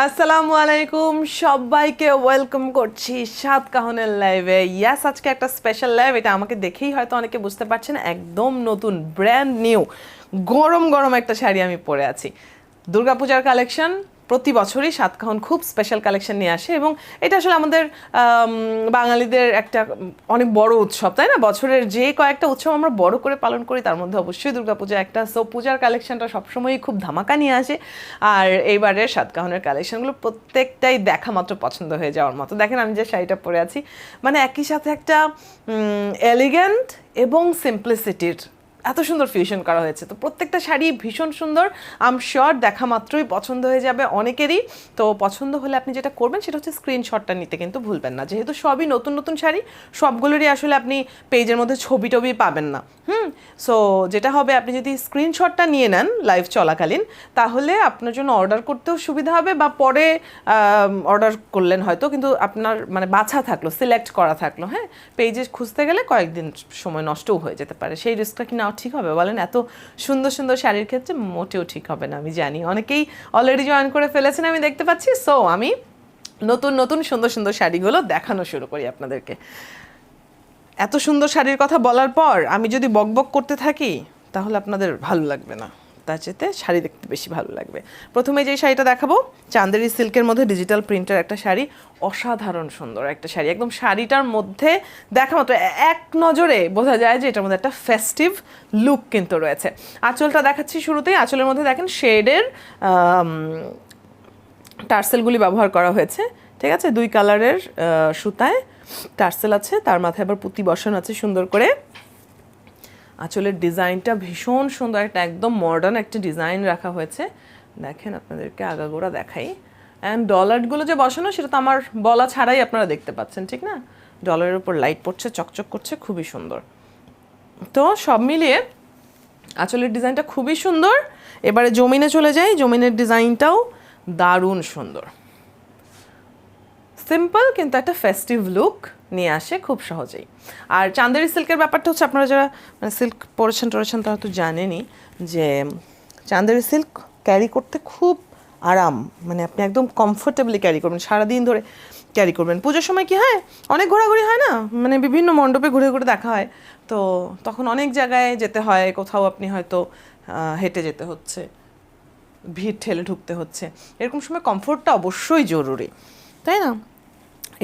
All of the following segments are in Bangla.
আসসালামু আলাইকুম, সবাইকে ওয়েলকাম করছি সাত কাহনের লাইভে। ইয়াস, আজকে একটা স্পেশাল লাইভ। এটা আমাকে দেখেই হয়তো অনেকে বুঝতে পারছেন, একদম নতুন ব্র্যান্ড নিউ গরম গরম একটা শাড়ি আমি পরে আছি। দুর্গাপূজার কালেকশন। প্রতি বছরই সাতকাহন খুব স্পেশাল কালেকশন নিয়ে আসে এবং এটা আসলে আমাদের বাঙালিদের একটা অনেক বড় উৎসব, তাই না? বছরের যে কয়েকটা উৎসব আমরা বড় করে পালন করি তার মধ্যে অবশ্যই দুর্গাপূজা একটা। সো পূজার কালেকশনটা সবসময়ই খুব ধামাকা নিয়ে আসে। আর এইবারের সাতকাহনের কালেকশনগুলো প্রত্যেকটাই দেখা মাত্র পছন্দ হয়ে যাওয়ার মতো। দেখেন আমি যে শাড়িটা পরে আছি, মানে একই সাথে একটা এলিগেন্ট এবং সিম্পলিসিটির এত সুন্দর ফিউশন করা হয়েছে। তো প্রত্যেকটা শাড়ি ভীষণ সুন্দর, আই এম শিওর দেখা মাত্রই পছন্দ হয়ে যাবে অনেকেরই। তো পছন্দ হলে আপনি যেটা করবেন সেটা হচ্ছে স্ক্রিনশটটা নিতে কিন্তু ভুলবেন না। যেহেতু সবই নতুন নতুন শাড়ি, সবগুলোরই আসলে আপনি পেজের মধ্যে ছবি টবি পাবেন না। সো যেটা হবে, আপনি যদি স্ক্রিনশটটা নিয়ে নেন লাইভ চলাকালীন, তাহলে আপনার জন্য অর্ডার করতেও সুবিধা হবে, বা পরে অর্ডার করলেন হয়তো, কিন্তু আপনার মানে বাছা থাকলো, সিলেক্ট করা থাকলো। হ্যাঁ, পেজে খুঁজতে গেলে কয়েকদিন সময় নষ্টও হয়ে যেতে পারে। সেই রিস্কটা কি নেওয়া ঠিক হবে বলেন? এত সুন্দর সুন্দর শাড়ির ক্ষেত্রে মোটেও ঠিক হবে না, আমি জানি। অনেকেই অলরেডি জয়েন করে ফেলেছেন আমি দেখতে পাচ্ছি। সো আমি নতুন নতুন সুন্দর সুন্দর শাড়িগুলো দেখানো শুরু করি আপনাদেরকে। এত সুন্দর শাড়ির কথা বলার পর আমি যদি বকবক করতে থাকি তাহলে আপনাদের ভালো লাগবে না, তার চেয়ে শাড়ি দেখতে বেশি ভালো লাগবে। প্রথমে যে শাড়িটা দেখাবো, চান্দেরি সিল্কের মধ্যে ডিজিটাল প্রিন্টের একটা শাড়ি, অসাধারণ সুন্দর একটা শাড়ি। একদম শাড়িটার মধ্যে দেখা মাত্র এক নজরে বোঝা যায় যে এটার মধ্যে একটা ফেস্টিভ লুক কিন্তু রয়েছে। আঁচলটা দেখাচ্ছি শুরুতেই। আঁচলের মধ্যে দেখেন শেডের টার্সেলগুলি ব্যবহার করা হয়েছে, ঠিক আছে? দুই কালারের সুতায় টার্সেল আছে, তার মাথায় আবার পুঁতি বসানো আছে সুন্দর করে। আঁচলের ডিজাইনটা ভীষণ সুন্দর, একটা একদম মডার্ন একটা ডিজাইন রাখা হয়েছে। দেখেন, আপনাদেরকে আগাগোড়া দেখাই। অ্যান্ড ডলারগুলো যে বসানো সেটা তো আমার বলা ছাড়াই আপনারা দেখতে পাচ্ছেন, ঠিক না? ডলারের উপর লাইট পড়ছে, চকচক করছে, খুবই সুন্দর। তো সব মিলিয়ে আঁচলের ডিজাইনটা খুবই সুন্দর। এবারে জমিনে চলে যাই। জমিনের ডিজাইনটাও দারুণ সুন্দর, সিম্পল কিন্তু একটা ফেস্টিভ লুক নিয়ে আসে খুব সহজেই। আর চান্দেরি সিল্কের ব্যাপারটা হচ্ছে, আপনারা যারা মানে সিল্ক পরেছেন তারা তো জানেনই যে চান্দেরি সিল্ক ক্যারি করতে খুব আরাম, মানে আপনি একদম কমফোর্টেবলি ক্যারি করবেন, সারাদিন ধরে ক্যারি করবেন। পুজোর সময় কি হয়, অনেক ঘোরাঘুরি হয় না, মানে বিভিন্ন মণ্ডপে ঘুরে ঘুরে দেখা হয়, তো তখন অনেক জায়গায় যেতে হয়, কোথাও আপনি হয়তো হেঁটে যেতে হচ্ছে, ভিড় ঠেলে ঢুকতে হচ্ছে, এরকম সময় কমফোর্টটা অবশ্যই জরুরি, তাই না?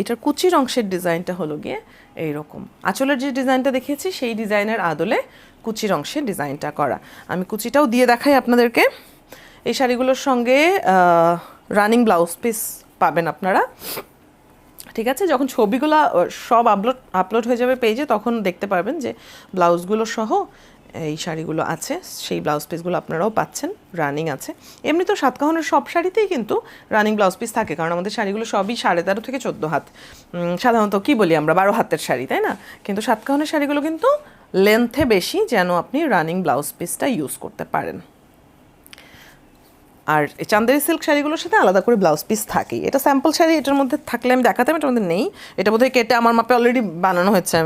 এটার কুচির অংশের ডিজাইনটা হলো গিয়ে এইরকম। আঁচলের যে ডিজাইনটা দেখিয়েছি সেই ডিজাইনের আদলে কুচির অংশের ডিজাইনটা করা। আমি কুচিটাও দিয়ে দেখাই আপনাদেরকে। এই শাড়িগুলোর সঙ্গে রানিং ব্লাউজ পিস পাবেন আপনারা, ঠিক আছে? যখন ছবিগুলো সব আপলোড হয়ে যাবে পেজে, তখন দেখতে পারবেন যে ব্লাউজগুলো সহ এই শাড়িগুলো আছে। সেই ব্লাউজ পিসগুলো আপনারাও পাচ্ছেন, রানিং আছে। এমনি তো সাতকাহনের সব শাড়িতেই কিন্তু রানিং ব্লাউজ পিস থাকে, কারণ আমাদের শাড়িগুলো সবই 13.5 থেকে 14 হাত, সাধারণত কি বলি আমরা 12 হাতের শাড়ি, তাই না? কিন্তু সাতকাহনের শাড়িগুলো কিন্তু লেন্থে বেশি, যেন আপনি রানিং ব্লাউজ পিসটা ইউজ করতে পারেন। আর এই চান্দেরি সিল্ক শাড়িগুলোর সাথে আলাদা করে ব্লাউজ পিস থাকেই। এটা স্যাম্পল শাড়ি, এটার মধ্যে থাকলে আমি দেখাতাম, এটার মধ্যে নেই। এটা বোধহয় কেটে আমার মাপে অলরেডি বানানো হয়েছে, আই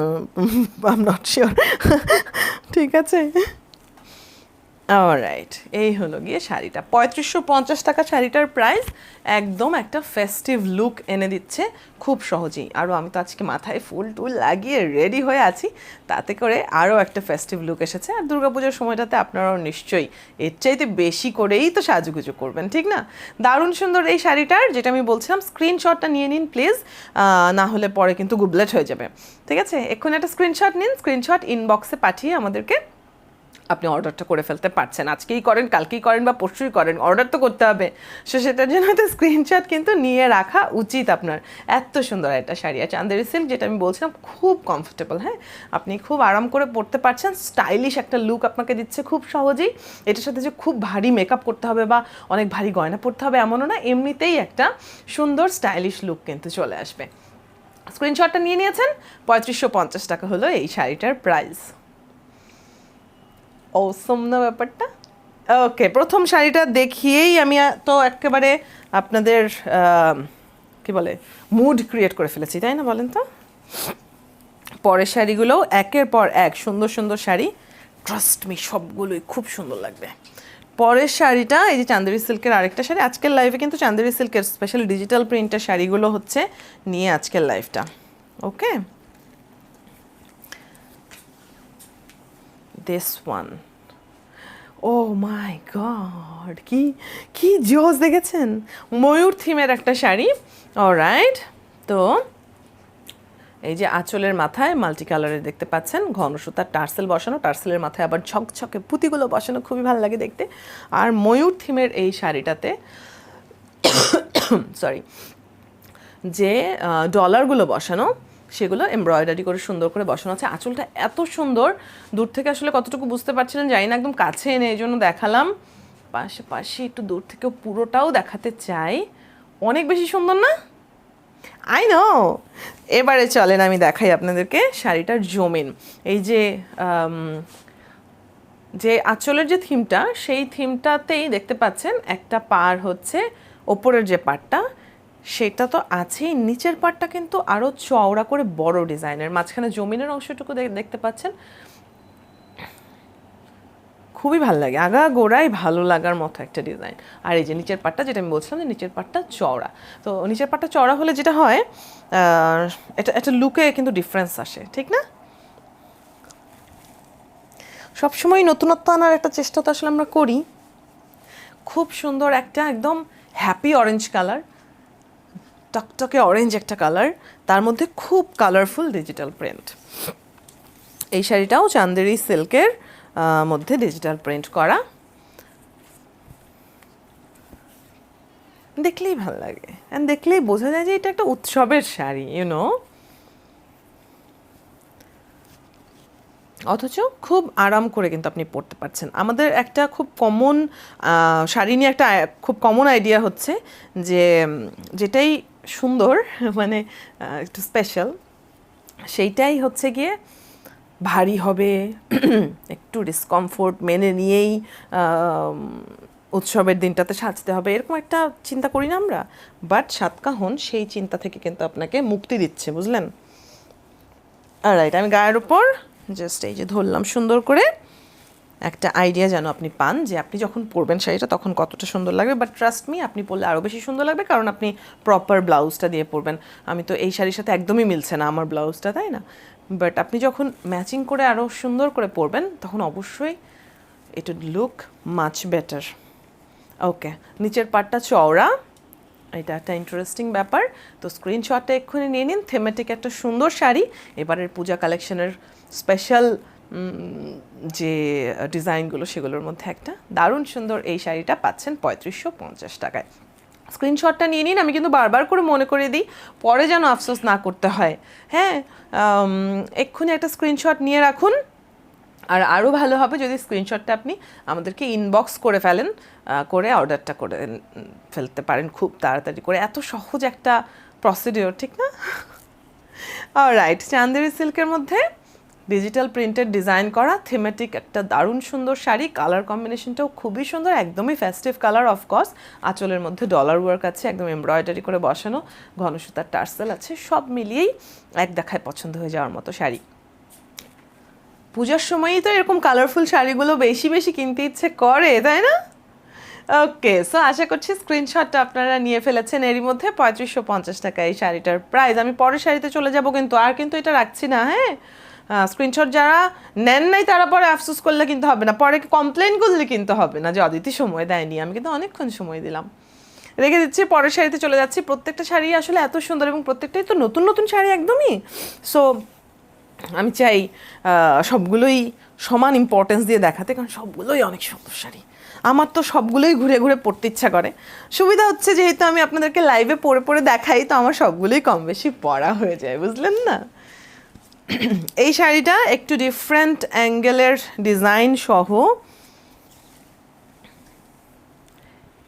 এম নট শিওর। ঠিক আছে, অলরাইট, এই হলো গিয়ে শাড়িটা। 3550 টাকা শাড়িটার প্রাইস। একদম একটা ফেস্টিভ লুক এনে দিচ্ছে খুব সহজেই। আরও আমি তো আজকে মাথায় ফুল টুল লাগিয়ে রেডি হয়ে আছি, তাতে করে আরও একটা ফেস্টিভ লুক এসেছে। আর দুর্গাপূজার সময়টাতে আপনারাও নিশ্চয়ই এর চাইতে বেশি করেই তো সাজুগুজু করবেন, ঠিক না? দারুণ সুন্দর এই শাড়িটার, যেটা আমি বলছিলাম, স্ক্রিনশটটা নিয়ে নিন প্লিজ, না হলে পরে কিন্তু গুবলেট হয়ে যাবে, ঠিক আছে? এক্ষুনি একটা স্ক্রিনশট নিন, স্ক্রিনশট ইনবক্সে পাঠিয়ে আমাদেরকে আপনি অর্ডারটা করে ফেলতে পারছেন। আজকেই করেন, কালকেই করেন, বা পরশুই করেন, অর্ডার তো করতে হবে। সেটার জন্য হয়তো স্ক্রিনশট কিন্তু নিয়ে রাখা উচিত আপনার। এত সুন্দর একটা শাড়ি। আর চান্দেরি সিল্ক, যেটা আমি বলছিলাম, খুব কমফোর্টেবল। হ্যাঁ, আপনি খুব আরাম করে পরতে পারছেন, স্টাইলিশ একটা লুক আপনাকে দিচ্ছে খুব সহজেই। এটার সাথে যে খুব ভারী মেকআপ করতে হবে বা অনেক ভারী গয়না পরতে হবে এমনও না, এমনিতেই একটা সুন্দর স্টাইলিশ লুক কিন্তু চলে আসবে। স্ক্রিনশটটা নিয়ে নিয়েছেন। 3550 টাকা হলো এই শাড়িটার প্রাইস। অসম না ব্যাপারটা? ওকে, প্রথম শাড়িটা দেখিয়েই আমি তো একেবারে আপনাদের কি বলে মুড ক্রিয়েট করে ফেলেছি, তাই না? বলেন তো। পরের শাড়িগুলোও একের পর এক সুন্দর সুন্দর শাড়ি, ট্রাস্ট মি সবগুলোই খুব সুন্দর লাগবে। পরের শাড়িটা এই যে চান্দেরি সিল্কের আরেকটা শাড়ি। আজকের লাইভে কিন্তু চান্দেরি সিল্কের স্পেশাল ডিজিটাল প্রিন্টের শাড়িগুলো হচ্ছে নিয়ে আজকের লাইভটা। Okay, this one, oh my God, কি কি জোস দেখেছেন, ময়ূর থিমের একটা শাড়ি। অলরাইট, তো এই যে আঁচলের মাথায় মাল্টি কালারের দেখতে পাচ্ছেন, ঘন সুতার টার্সেল বসানো, টার্সেলের মাথায় আবার ঝকঝকে পুঁতিগুলো বসানো, খুবই ভালো লাগে দেখতে। আর ময়ূর থিমের এই শাড়িটাতে সরি, যে ডলারগুলো বসানো সেগুলো এমব্রয়ডারি করে সুন্দর করে বসানো আছে। আঁচলটা এত সুন্দর, দূর থেকে আসলে কতটুকু বুঝতে পারছিলেন জানি না, একদম কাছে এনে এই জন্য দেখালাম, পাশে একটু দূর থেকে পুরোটাও দেখাতে চাই। অনেক বেশি সুন্দর না? I know. এবারে চলেন আমি দেখাই আপনাদেরকে শাড়িটার জমিন। এই যে যে আঁচলের যে থিমটা, সেই থিমটাতেই দেখতে পাচ্ছেন একটা পার হচ্ছে, ওপরের যে পাটটা সেটা তো আছেই, নিচের পাটটা কিন্তু আরও চওড়া করে বড় ডিজাইনের, মাঝখানে জমিনের অংশটুকু দেখতে পাচ্ছেন, খুবই ভালো লাগে, আগা গোড়াই ভালো লাগার মতো একটা ডিজাইন। আর এই যে নিচের পাটটা, যেটা আমি বলছিলাম যে নিচের পাটটা চওড়া, তো নিচের পাটটা চওড়া হলে যেটা হয় এটা একটা লুকে কিন্তু ডিফারেন্স আসে, ঠিক না? সবসময় নতুনত্ব আনার একটা চেষ্টা তো আসলে আমরা করি। খুব সুন্দর একটা একদম হ্যাপি অরেঞ্জ কালার, টকটকে অরেঞ্জ একটা কালার, তার মধ্যে খুব কালারফুল ডিজিটাল প্রিন্ট। এই শাড়িটাও চান্দেরি সিল্কের মধ্যে ডিজিটাল প্রিন্ট করা, দেখলেই ভালো লাগে, অ্যান্ড দেখলেই বোঝা যায় যে এটা একটা উৎসবের শাড়ি, ইউনো। অথচ খুব আরাম করে কিন্তু আপনি পরতে পারছেন। আমাদের একটা খুব কমন শাড়ি নিয়ে একটা খুব কমন আইডিয়া হচ্ছে যে যেটাই সুন্দর মানে একটু স্পেশাল, সেইটাই হচ্ছে গিয়ে ভারী হবে, একটু ডিসকমফোর্ট মেনে নিয়েই উৎসবের দিনটাতে সাজতে হবে, এরকম একটা চিন্তা করি না আমরা। বাট সাতকাহন সেই চিন্তা থেকে কিন্তু আপনাকে মুক্তি দিচ্ছে, বুঝলেন? অলরাইট, আমি গায়ের উপর জাস্ট এই যে ধরলাম সুন্দর করে, একটা আইডিয়া যেন আপনি পান যে আপনি যখন পরবেন শাড়িটা তখন কতটা সুন্দর লাগবে। বাট ট্রাস্ট মি, আপনি পরলে আরও বেশি সুন্দর লাগবে, কারণ আপনি প্রপার ব্লাউজটা দিয়ে পরবেন। আমি তো এই শাড়ির সাথে একদমই মিলছে না আমার ব্লাউজটা, তাই না? বাট আপনি যখন ম্যাচিং করে আরও সুন্দর করে পরবেন তখন অবশ্যই it would look much better. Okay, নিচের পাটটা চওড়া, এটা একটা ইন্টারেস্টিং ব্যাপার। তো স্ক্রিনশটটা এক্ষুনি নিয়ে নিন। থেমেটিক একটা সুন্দর শাড়ি, এবারের পূজা কালেকশনের স্পেশাল যে ডিজাইনগুলো সেগুলোর মধ্যে একটা দারুণ সুন্দর এই শাড়িটা পাচ্ছেন ৩৫৫০ টাকায়। স্ক্রিনশটটা নিয়ে নিন, আমি কিন্তু বারবার করে মনে করে দিই পরে যেন আফসোস না করতে হয়। হ্যাঁ, এক্ষুনি একটা স্ক্রিনশট নিয়ে রাখুন। আর আরও ভালো হবে যদি স্ক্রিনশটটা আপনি আমাদেরকে ইনবক্স করে ফেলেন, করে অর্ডারটা করে ফেলতে পারেন খুব তাড়াতাড়ি করে। এত সহজ একটা প্রসিডিওর, ঠিক না? অলরাইট, চান্দেরি সিল্কের মধ্যে ডিজিটাল প্রিন্টেড ডিজাইন করা থিমেটিক একটা দারুণ সুন্দর শাড়ি। কালার কম্বিনেশনটাও খুবই সুন্দর, একদমই ফেস্টিভ কালার। অফকোর্স আঁচলের মধ্যে ডলার ওয়ার্ক আছে, একদম এমব্রয়ডারি করে বসানো, ঘন সুতার টার্সেল আছে, সব মিলিয়েই এক দেখায় পছন্দ হয়ে যাওয়ার মতো শাড়ি। পূজার সময়ই তো এরকম কালারফুল শাড়িগুলো বেশি বেশি কিনতে ইচ্ছে করে, তাই না? ওকে, সো আশা করছি স্ক্রিনশটটা আপনারা নিয়ে ফেলেছেন। এরই মধ্যে ৩৫৫০ টাকা এই শাড়িটার প্রাইস। আমি পরের শাড়িতে চলে যাব, কিন্তু আর কিন্তু এটা রাখছি না। হ্যাঁ, স্ক্রিনশট যারা নেন নাই তারা পরে আফসোস করলে কিন্তু হবে না, পরে কমপ্লেন করলে কিন্তু হবে না যে অদিতি সময় দেয়নি। আমি কিন্তু অনেকক্ষণ সময় দিলাম, রেখে দিচ্ছি। পরের শাড়িতে চলে যাচ্ছি। প্রত্যেকটা শাড়ি আসলে এত সুন্দর এবং প্রত্যেকটাই তো নতুন নতুন শাড়ি একদমই। সো আমি চাই সবগুলোই সমান ইম্পর্টেন্স দিয়ে দেখাতে, কারণ সবগুলোই অনেক সুন্দর শাড়ি। আমার তো সবগুলোই ঘুরে ঘুরে পড়তে ইচ্ছা করে। সুবিধা হচ্ছে যেহেতু আমি আপনাদেরকে লাইভে পরে পরে দেখাই, তো আমার সবগুলোই কম বেশি পড়া হয়ে যায়, বুঝলেন না? এই শাড়িটা একটু ডিফারেন্ট অ্যাঙ্গেলের ডিজাইন সহ,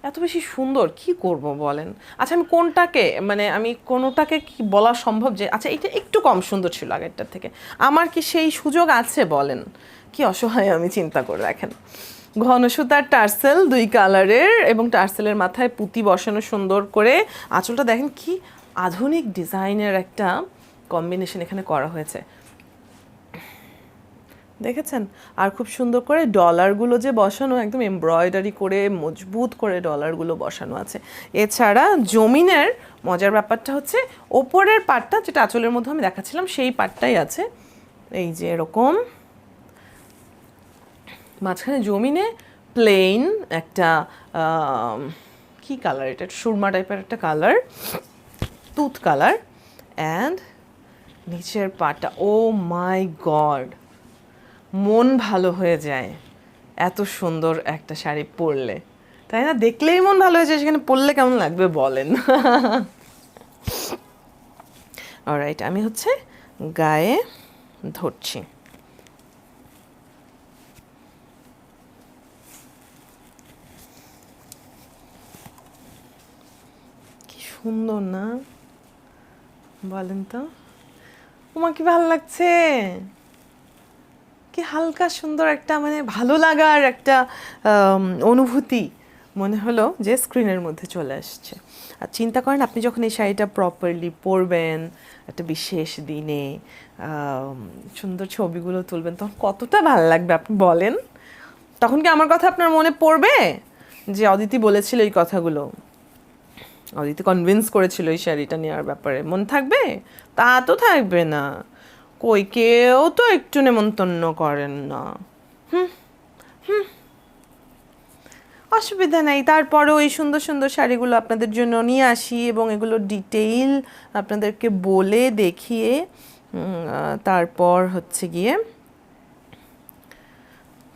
এত বেশি সুন্দর, কি করব বলেন? আচ্ছা, আমি কোনটাকে মানে আমি কোনোটাকে কি বলা সম্ভব যে আচ্ছা এটা একটু কম সুন্দর ছিল আগেরটার থেকে? আমার কি সেই সুযোগ আছে বলেন? কি অসহায় আমি, চিন্তা করে দেখেন। ঘন সুতার টার্সেল 2 কালারের, এবং টার্সেলের মাথায় পুঁতি বসানো সুন্দর করে। আঁচলটা দেখেন কি আধুনিক ডিজাইনের একটা কম্বিনেশন এখানে করা হয়েছে। দেখেছেন? আর খুব সুন্দর করে ডলারগুলো যে বসানো, একদম এমব্রয়ডারি করে মজবুত করে ডলারগুলো বসানো আছে। এছাড়া জমিনের মজার ব্যাপারটা হচ্ছে ওপরের পাটটা, যেটা আঁচলের মধ্যে আমি দেখাচ্ছিলাম সেই পাটটাই আছে, এই যে এরকম মাঝখানে জমিনে প্লেন একটা কি কালার এটা, সুরমা টাইপের একটা কালার, তুত কালার, অ্যান্ড নিচের পাটটা, ও মাই গড, মন ভালো হয়ে যায় এত সুন্দর একটা শাড়ি পরলে, তাই না? দেখলেই মন ভালো হয়ে যায়, সেখানে পরলে কেমন লাগবে বলেন? অলরাইট, আমি হচ্ছে গায়ে ধরছি। কি সুন্দর না, বলেন তো? তোমার কি ভালো লাগছে? কি হালকা সুন্দর একটা মানে ভালো লাগার একটা অনুভূতি মনে হলো যে স্ক্রিনের মধ্যে চলে আসছে। আর চিন্তা করেন আপনি যখন এই শাড়িটা প্রপারলি পরবেন একটা বিশেষ দিনে, সুন্দর ছবিগুলো তুলবেন, তখন কতটা ভালো লাগবে আপনি বলেন? তখন কি আমার কথা আপনার মনে পড়বে যে অদিতি বলেছিল এই কথাগুলো, অদিতি কনভিন্স করেছিল এই শাড়িটা নেওয়ার ব্যাপারে, মনে থাকবে? তা তো থাকবে না, কই কেউ তো একটু নেমন্তন্ন করেন না। অসুবিধা নেই, তারপরেও এই সুন্দর সুন্দর শাড়িগুলো আপনাদের জন্য নিয়ে আসি এবং এগুলো ডিটেইল আপনাদেরকে বলে দেখিয়ে তারপর হচ্ছে গিয়ে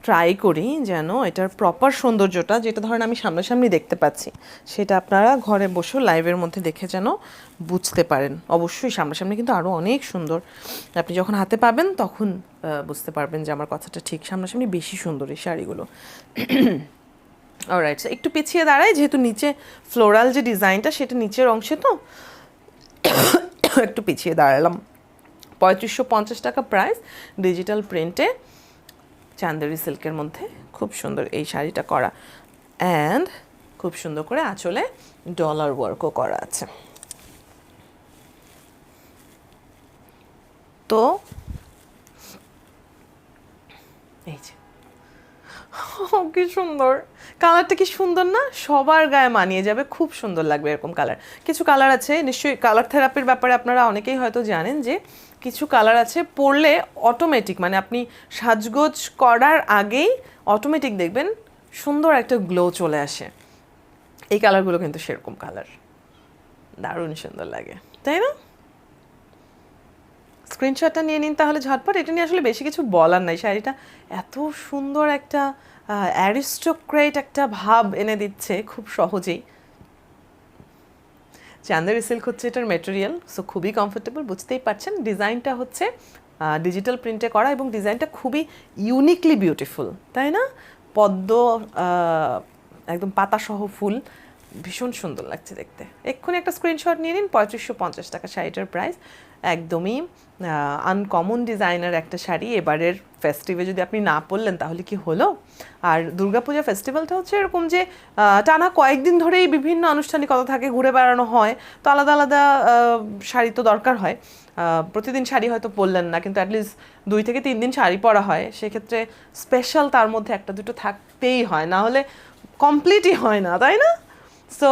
ট্রাই করি যেন এটার প্রপার সৌন্দর্যটা, যেটা ধরেন আমি সামনাসামনি দেখতে পাচ্ছি, সেটা আপনারা ঘরে বসেও লাইভের মধ্যে দেখে যেন বুঝতে পারেন। অবশ্যই সামনাসামনি কিন্তু আরও অনেক সুন্দর, আপনি যখন হাতে পাবেন তখন বুঝতে পারবেন যে আমার কথাটা ঠিক, সামনাসামনি বেশি সুন্দর এই শাড়িগুলো। অলরাইট, একটু পিছিয়ে দাঁড়াই, যেহেতু নিচে ফ্লোরাল যে ডিজাইনটা সেটা নিচের অংশে, তো একটু পিছিয়ে দাঁড়ালাম। ৩৫৫০ টাকা প্রাইস, ডিজিটাল প্রিন্টে চান্দেরি সিল্কের মধ্যে খুব সুন্দর এই শাড়িটা করা, অ্যান্ড খুব সুন্দর করে আঁচলে ডলার ওয়ার্কও করা আছে। তো এই যে কি সুন্দর কালারটা, কি সুন্দর না, সবার গায়ে মানিয়ে যাবে, খুব সুন্দর লাগবে এরকম কালার। কিছু কালার আছে, নিশ্চয়ই কালার থেরাপির ব্যাপারে আপনারা অনেকেই হয়তো জানেন যে কিছু কালার আছে পরলে অটোমেটিক, মানে আপনি সাজগোজ করার আগেই অটোমেটিক দেখবেন সুন্দর একটা গ্লো চলে আসে। এই কালারগুলো কিন্তু সেরকম কালার, দারুণ সুন্দর লাগে, তাই না? স্ক্রিনশটটা নিয়ে নিন তাহলে ঝটপট। এটা নিয়ে আসলে বেশি কিছু বলার নাই, শাড়িটা এত সুন্দর একটা অ্যারিস্টোক্রেট একটা ভাব এনে দিচ্ছে খুব সহজেই। চান্দেরি সিল্ক হচ্ছে এটার মেটেরিয়াল, সো খুবই কমফোর্টেবল, বুঝতেই পারছেন। ডিজাইনটা হচ্ছে ডিজিটাল প্রিন্টে করা এবং ডিজাইনটা খুবই ইউনিকলি বিউটিফুল, তাই না? পদ্ম একদম পাতাসহ ফুল, ভীষণ সুন্দর লাগছে দেখতে। এক্ষুনি একটা স্ক্রিনশট নিয়ে নিন। ৩৫৫০ টাকা শাড়িটার প্রাইস, একদমই আনকমন ডিজাইনার একটা শাড়ি। এবারের ফেস্টিভে যদি আপনি না পরলেন তাহলে কি হলো? আর দুর্গাপূজা ফেস্টিভ্যালটা হচ্ছে এরকম যে টানা কয়েকদিন ধরেই বিভিন্ন আনুষ্ঠানিকতা থাকে, ঘুরে বেড়ানো হয়, তো আলাদা আলাদা শাড়ি তো দরকার হয়। প্রতিদিন শাড়ি হয়তো পরলেন না, কিন্তু অ্যাটলিস্ট 2 থেকে 3 দিন শাড়ি পরা হয়, সেক্ষেত্রে স্পেশাল তার মধ্যে একটা দুটো থাকতেই হয়, না হলে কমপ্লিটই হয় না, তাই না? সো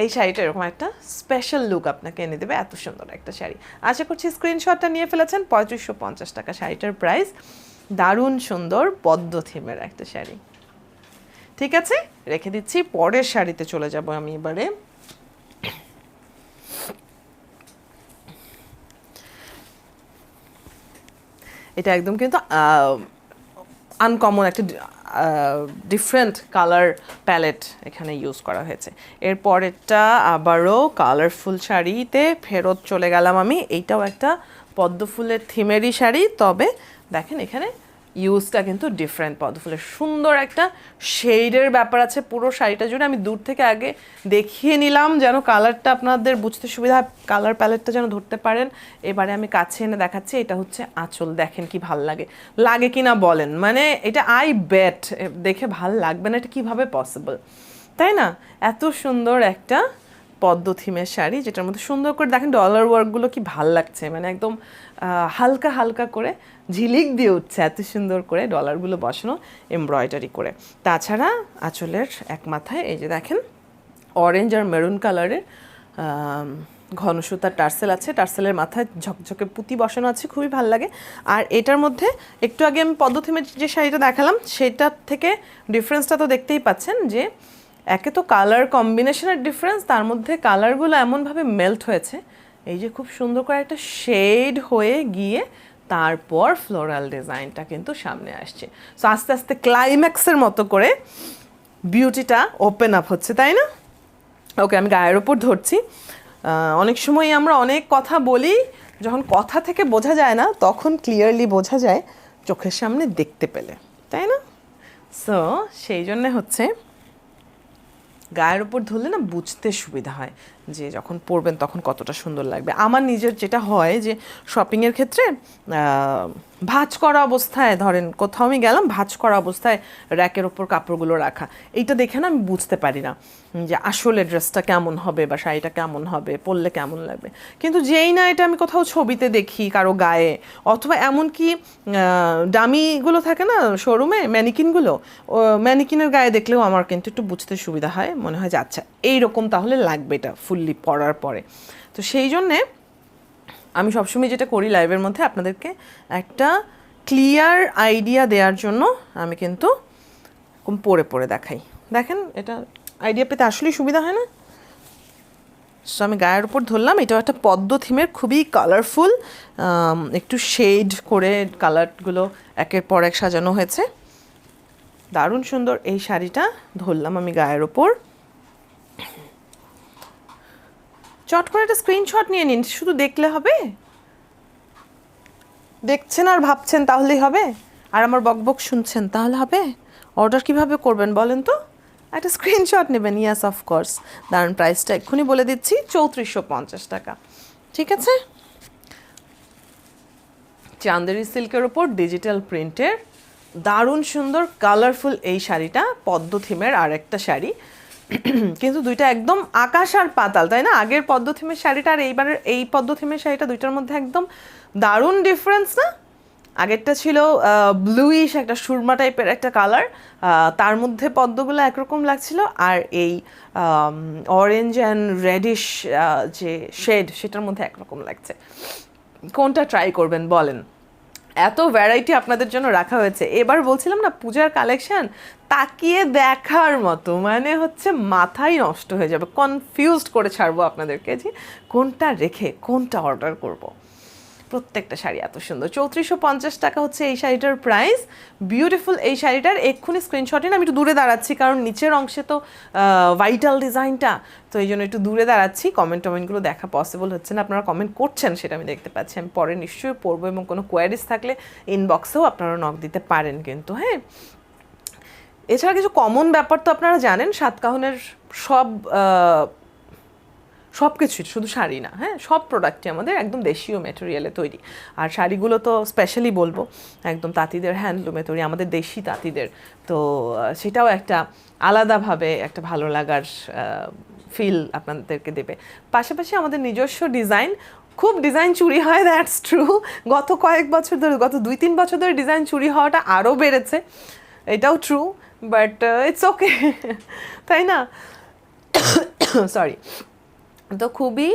এই শাড়িটা এরকম একটা স্পেশাল লুক আপনাকে এনে দেবে, এত সুন্দর একটা শাড়ি। আশা করছি স্ক্রিনশটটা নিয়ে ফেলেছেন। ৩৫৫০ টাকা শাড়িটার প্রাইস, দারুণ সুন্দর পদ্ম থিমের একটা শাড়ি। ঠিক আছে, রেখে দিচ্ছি, পরের শাড়িতে চলে যাব আমি এবারে। এটা একদম কিন্তু আনকমন একটা ডিফারেন্ট কালার প্যালেট এখানে ইউজ করা হয়েছে। এরপরেরটা আবারও কালারফুল শাড়িতে ফেরত চলে গেলাম আমি। এইটাও একটা পদ্ম ফুলের থিমেরই শাড়ি, তবে দেখেন এখানে ইউজটা কিন্তু ডিফারেন্ট। পদ্ম ফুলের সুন্দর একটা শেডের ব্যাপার আছে পুরো শাড়িটা জুড়ে। আমি দূর থেকে আগে দেখিয়ে নিলাম যেন কালারটা আপনাদের বুঝতে সুবিধা, কালার প্যালেটটা যেন ধরতে পারেন। এবারে আমি কাছে এনে দেখাচ্ছি। এটা হচ্ছে আঁচল, দেখেন কি ভাল লাগে, লাগে কি না বলেন? মানে এটা আই বেট দেখে ভাল লাগবে না, এটা কিভাবে পসিবল, তাই না? এত সুন্দর একটা পদ্ম থিমের শাড়ি, যেটার মধ্যে সুন্দর করে দেখেন ডলার ওয়ার্কগুলো কি ভাল লাগছে, মানে একদম হালকা হালকা করে ঝিলিক দিয়ে উঠছে, এত সুন্দর করে ডলারগুলো বসানো এমব্রয়ডারি করে। তাছাড়া আঁচলের এক মাথায় এই যে দেখেন অরেঞ্জ আর মেরুন কালারের ঘন সুতার টার্সেল আছে, টার্সেলের মাথায় ঝকঝকে পুঁতি বসানো আছে, খুবই ভালো লাগে। আর এটার মধ্যে একটু আগে আমি পদ্ম থিমের যে শাড়িটা দেখালাম সেটার থেকে ডিফারেন্সটা তো দেখতেই পাচ্ছেন, যে একে তো কালার কম্বিনেশনের ডিফারেন্স, তার মধ্যে কালারগুলো এমনভাবে মেল্ট হয়েছে, এই যে খুব সুন্দর করে একটা শেড হয়ে গিয়ে তারপর ফ্লোরাল ডিজাইনটা কিন্তু সামনে আসছে। সো আস্তে আস্তে ক্লাইম্যাক্সের মতো করে বিউটিটা ওপেন আপ হচ্ছে, তাই না? ওকে, আমি গায়ের ওপর ধরছি। অনেক সময় আমরা অনেক কথা বলি, যখন কথা থেকে বোঝা যায় না তখন ক্লিয়ারলি বোঝা যায় চোখের সামনে দেখতে পেলে, তাই না? সো সেই জন্যে হচ্ছে গায়ের উপর ধরলে না বুঝতে সুবিধা হয় যে যখন পরবেন তখন কতটা সুন্দর লাগবে। আমার নিজের যেটা হয় যে শপিংয়ের ক্ষেত্রে ভাঁজ করা অবস্থায়, ধরেন কোথাও আমি গেলাম, ভাঁজ করা অবস্থায় র্যাকের ওপর কাপড়গুলো রাখা, এইটা দেখে না আমি বুঝতে পারি না যে আসলে ড্রেসটা কেমন হবে বা শাড়িটা কেমন হবে, পরলে কেমন লাগবে। কিন্তু যেই না এটা আমি কোথাও ছবিতে দেখি কারো গায়ে, অথবা এমনকি ডামিগুলো থাকে না শোরুমে, ম্যানিকিনগুলো, ম্যানিকিনের গায়ে দেখলেও আমার কিন্তু একটু বুঝতে সুবিধা হয়, মনে হয় যে আচ্ছা এইরকম তাহলে লাগবে এটা ফুললি পরার পরে। তো সেই জন্যে আমি সবসময় যেটা করি লাইভের মধ্যে আপনাদেরকে একটা ক্লিয়ার আইডিয়া দেওয়ার জন্য আমি কিন্তু পরে পরে দেখাই। দেখেন এটা আইডিয়া পেতে আসলেই সুবিধা হয় না? সো আমি গায়ের উপর ধরলাম, এটাও একটা পদ্ম থিমের, খুবই কালারফুল, একটু শেড করে কালারগুলো একের পর এক সাজানো হয়েছে, দারুণ সুন্দর। এই শাড়িটা ধরলাম আমি গায়ের ওপর, চট করে একটা স্ক্রিনশট নিয়ে নিন, শুধু দেখলে হবে? দেখছেন আর ভাবছেন তাহলেই হবে? আর আমার বকবক শুনছেন তাহলে হবে? অর্ডার কিভাবে করবেন বলেন তো? একটা স্ক্রিনশট নেবেন, ইয়াস অফকোর্স। দারুণ, প্রাইসটা এক্ষুনি বলে দিচ্ছি, 3450 টাকা। ঠিক আছে, চান্দেরি সিল্কের ওপর ডিজিটাল প্রিন্টের দারুণ সুন্দর কালারফুল এই শাড়িটা, পদ্ম থিমের আর একটা শাড়ি, কিন্তু দুইটা একদম আকাশ আর পাতাল, তাই না? আগের পদ্ম থিমের শাড়িটা আর এইবারের এই পদ্ম থিমের শাড়িটা, দুইটার মধ্যে একদম দারুণ ডিফারেন্স না? আগেরটা ছিল ব্লুইশ একটা সুরমা টাইপের একটা কালার, তার মধ্যে পদ্মগুলো একরকম লাগছিল, আর এই অরেঞ্জ অ্যান্ড রেডিশ যে শেড সেটার মধ্যে একরকম লাগছে। কোনটা ট্রাই করবেন বলেন? এত ভ্যারাইটি আপনাদের জন্য রাখা হয়েছে। এবার বলছিলাম না পূজার কালেকশন তাকিয়ে দেখার মতো, মানে হচ্ছে মাথাই নষ্ট হয়ে যাবে, কনফিউজড করে ছাড়বো আপনাদেরকে যে কোনটা রেখে কোনটা অর্ডার করব। প্রত্যেকটা শাড়ি এত সুন্দর। 3450 টাকা হচ্ছে এই শাড়িটার প্রাইস। বিউটিফুল এই শাড়িটার এক্ষুনি স্ক্রিনশট নিন। আমি একটু দূরে দাঁড়াচ্ছি কারণ নিচের অংশে তো ভাইটাল ডিজাইনটা, তো এই জন্য একটু দূরে দাঁড়াচ্ছি, কমেন্টগুলো দেখা পসিবল হচ্ছে না। আপনারা কমেন্ট করছেন সেটা আমি দেখতে পাচ্ছি, আমি পরে নিশ্চয়ই পড়বো, এবং কোনো কোয়ারিজ থাকলে ইনবক্সেও আপনারা নক দিতে পারেন কিন্তু। হ্যাঁ, এছাড়া কিছু কমন ব্যাপার তো আপনারা জানেন, সাতকাহনের সব কিছুই, শুধু শাড়ি না, হ্যাঁ, সব প্রোডাক্টই আমাদের একদম দেশীয় ম্যাটেরিয়ালে তৈরি। আর শাড়িগুলো তো স্পেশালি বলবো একদম তাঁতিদের হ্যান্ডলুমে তৈরি, আমাদের দেশি তাঁতিদের, তো সেটাও একটা আলাদাভাবে একটা ভালো লাগার ফিল আপনাদেরকে দেবে। পাশাপাশি আমাদের নিজস্ব ডিজাইন, খুব ডিজাইন চুরি হয়, দ্যাটস ট্রু। গত কয়েক বছর ধরে, গত 2-3 বছর ধরে ডিজাইন চুরি হওয়াটা আরও বেড়েছে, এটাও ট্রু, বাট ইটস ওকে, তাই না? সরি। তো খুবই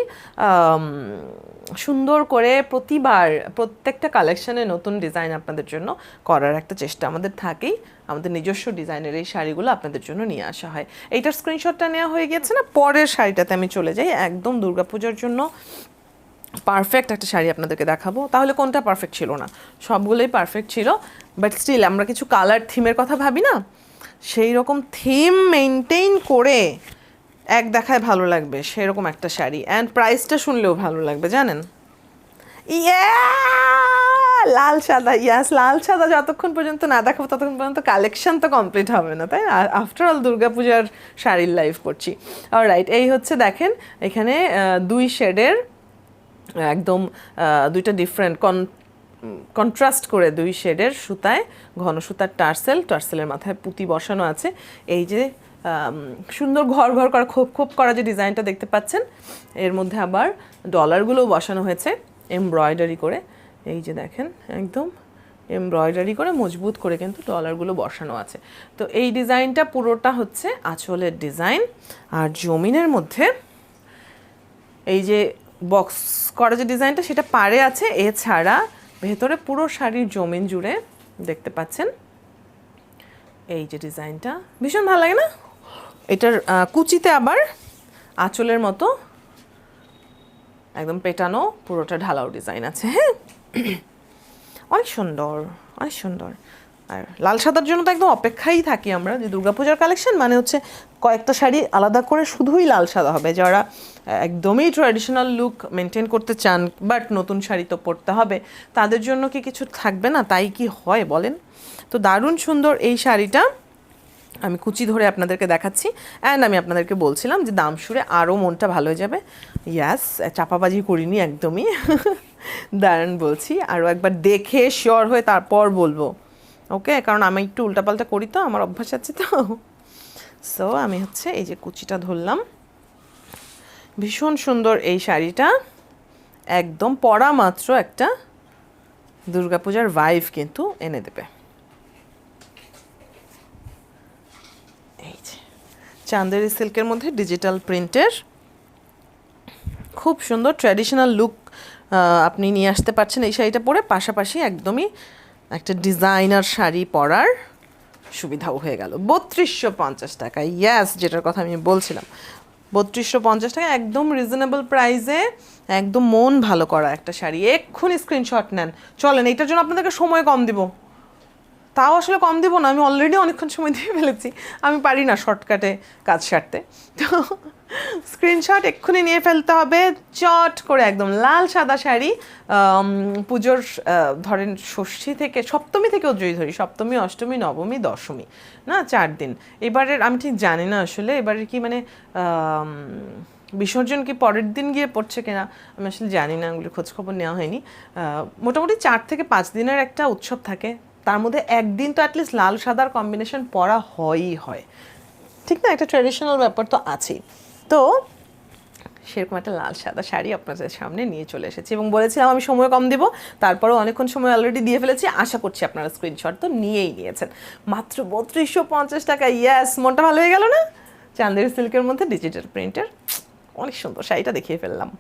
সুন্দর করে প্রতিবার প্রত্যেকটা কালেকশনে নতুন ডিজাইন আপনাদের জন্য করার একটা চেষ্টা আমাদের থাকেই। আমাদের নিজস্ব ডিজাইনের এই শাড়িগুলো আপনাদের জন্য নিয়ে আসা হয়। এইটার স্ক্রিনশটটা নেওয়া হয়ে গেছে না? পরের শাড়িটাতে আমি চলে যাই, একদম দুর্গাপূজার জন্য পারফেক্ট একটা শাড়ি আপনাদেরকে দেখাবো। তাহলে কোনটা পারফেক্ট ছিল না? সবগুলোই পারফেক্ট ছিল, বাট স্টিল আমরা কিছু কালার থিমের কথা ভাবি না, সেই রকম থিম মেনটেইন করে এক দেখায় ভালো লাগবে সেরকম একটা শাড়ি, অ্যান্ড প্রাইসটা শুনলেও ভালো লাগবে, জানেন? লাল সাদা, ইয়াস, লাল সাদা যতক্ষণ পর্যন্ত না দেখাবো ততক্ষণ পর্যন্ত কালেকশন তো কমপ্লিট হবে না, তাই না? আফটার অল দুর্গাপূজার শাড়ির লাইভ করছি। অলরাইট, এই হচ্ছে দেখেন এখানে 2 শেডের একদম দুইটা ডিফারেন্ট কন্ট্রাস্ট করে 2 শেডের সুতায় ঘন সুতার টার্সেলের মাথায় পুঁতি বসানো আছে। এই যে সুন্দর ঘর ঘর করা খোপ খোপ করা যে ডিজাইনটা দেখতে পাচ্ছেন, এর মধ্যে আবার ডলারগুলোও বসানো হয়েছে এমব্রয়ডারি করে। এই যে দেখেন একদম এমব্রয়ডারি করে মজবুত করে কিন্তু ডলারগুলো বসানো আছে। তো এই ডিজাইনটা পুরোটা হচ্ছে আঁচলের ডিজাইন। আর জমিনের মধ্যে এই যে বক্স করা যে ডিজাইনটা সেটা পাড়ে আছে, এছাড়া ভেতরে পুরো শাড়ির জমিন জুড়ে দেখতে পাচ্ছেন এই যে ডিজাইনটা, ভীষণ ভালো লাগে না? এটার কুচিতে আবার আঁচলের মতো একদম পেটানো পুরোটা ঢালাও ডিজাইন আছে। হ্যাঁ, অনেক সুন্দর, অনেক সুন্দর। আর লাল সাদার জন্য তো একদম অপেক্ষাই থাকি আমরা, যে দুর্গাপূজার কালেকশন মানে হচ্ছে কয়েকটা শাড়ি আলাদা করে শুধুই লাল সাদা হবে। যারা একদমই ট্র্যাডিশনাল লুক মেনটেন করতে চান বাট নতুন শাড়ি তো পরতে হবে, তাদের জন্য কি কিছু থাকবে না? তাই কি হয় বলেন? তো দারুণ সুন্দর এই শাড়িটা আমি কুচি ধরে আপনাদেরকে দেখাচ্ছি। অ্যান্ড আমি আপনাদেরকে বলছিলাম যে দাম শুনে আরও মনটা ভালো হয়ে যাবে। ইয়াস, চাপাবাজি করিনি একদমই। দারুণ বলছি, আরও একবার দেখে শিওর হয়ে তারপর বলবো, ওকে? কারণ আমি একটু উল্টাপাল্টা করি তো, আমার অভ্যাস আছে তো। সো আমি হচ্ছে এই যে কুচিটা ধরলাম। ভীষণ সুন্দর এই শাড়িটা, একদম পরা মাত্র একটা দুর্গাপূজার ভাইব কিন্তু এনে দেবে। এই যে চান্দেরি সিল্কের মধ্যে ডিজিটাল প্রিন্টের খুব সুন্দর ট্র্যাডিশনাল লুক আপনি নিয়ে আসতে পারছেন এই শাড়িটা পরে। পাশাপাশি একদমই একটা ডিজাইনার শাড়ি পরার সুবিধাও হয়ে গেল। 3250 টাকা, ইয়াস, যেটার কথা আমি বলছিলাম। 3250 টাকা একদম রিজনেবল প্রাইসে, একদম মন ভালো করা একটা শাড়ি। এক্ষুনি স্ক্রিনশট নেন। চলেন, এইটার জন্য আপনাদেরকে সময় কম দিব, তাও আসলে কম দিব না, আমি অলরেডি অনেকক্ষণ সময় দিয়ে ফেলেছি। আমি পারি না শর্টকাটে কাজ সারতে। তো স্ক্রিনশট এক্ষুনি নিয়ে ফেলতে হবে চট করে। একদম লাল সাদা শাড়ি, পুজোর ধরেন ষষ্ঠী থেকে সপ্তমী থেকেও যদি ধরি, সপ্তমী, অষ্টমী, নবমী, দশমী, না 4 দিন। এবারের আমি ঠিক জানি না আসলে এবারের কি মানে বিসর্জন কি পরের দিন গিয়ে পড়ছে কিনা, আমি আসলে জানি না, ওগুলো খোঁজখবর নেওয়া হয়নি। মোটামুটি 4 থেকে 5 দিনের একটা উৎসব থাকে, তার মধ্যে একদিন তো অ্যাটলিস্ট লাল সাদার কম্বিনেশন পরা হয়ই হয়, ঠিক না? একটা ট্র্যাডিশনাল ব্যাপার তো আছেই। তো সেরকম একটা লাল সাদা শাড়ি আপনাদের সামনে নিয়ে চলে এসেছি এবং বলেছিলাম আমি সময় কম দেবো, তারপরেও অনেকক্ষণ সময় অলরেডি দিয়ে ফেলেছি। আশা করছি আপনারা স্ক্রিনশট তো নিয়েই নিয়েছেন। মাত্র 3250 টাকা, ইয়াস, মনটা ভালো হয়ে গেল না? চান্দেরি সিল্কের মধ্যে ডিজিটাল প্রিন্টের অনেক সুন্দর শাড়িটা দেখিয়ে ফেললাম।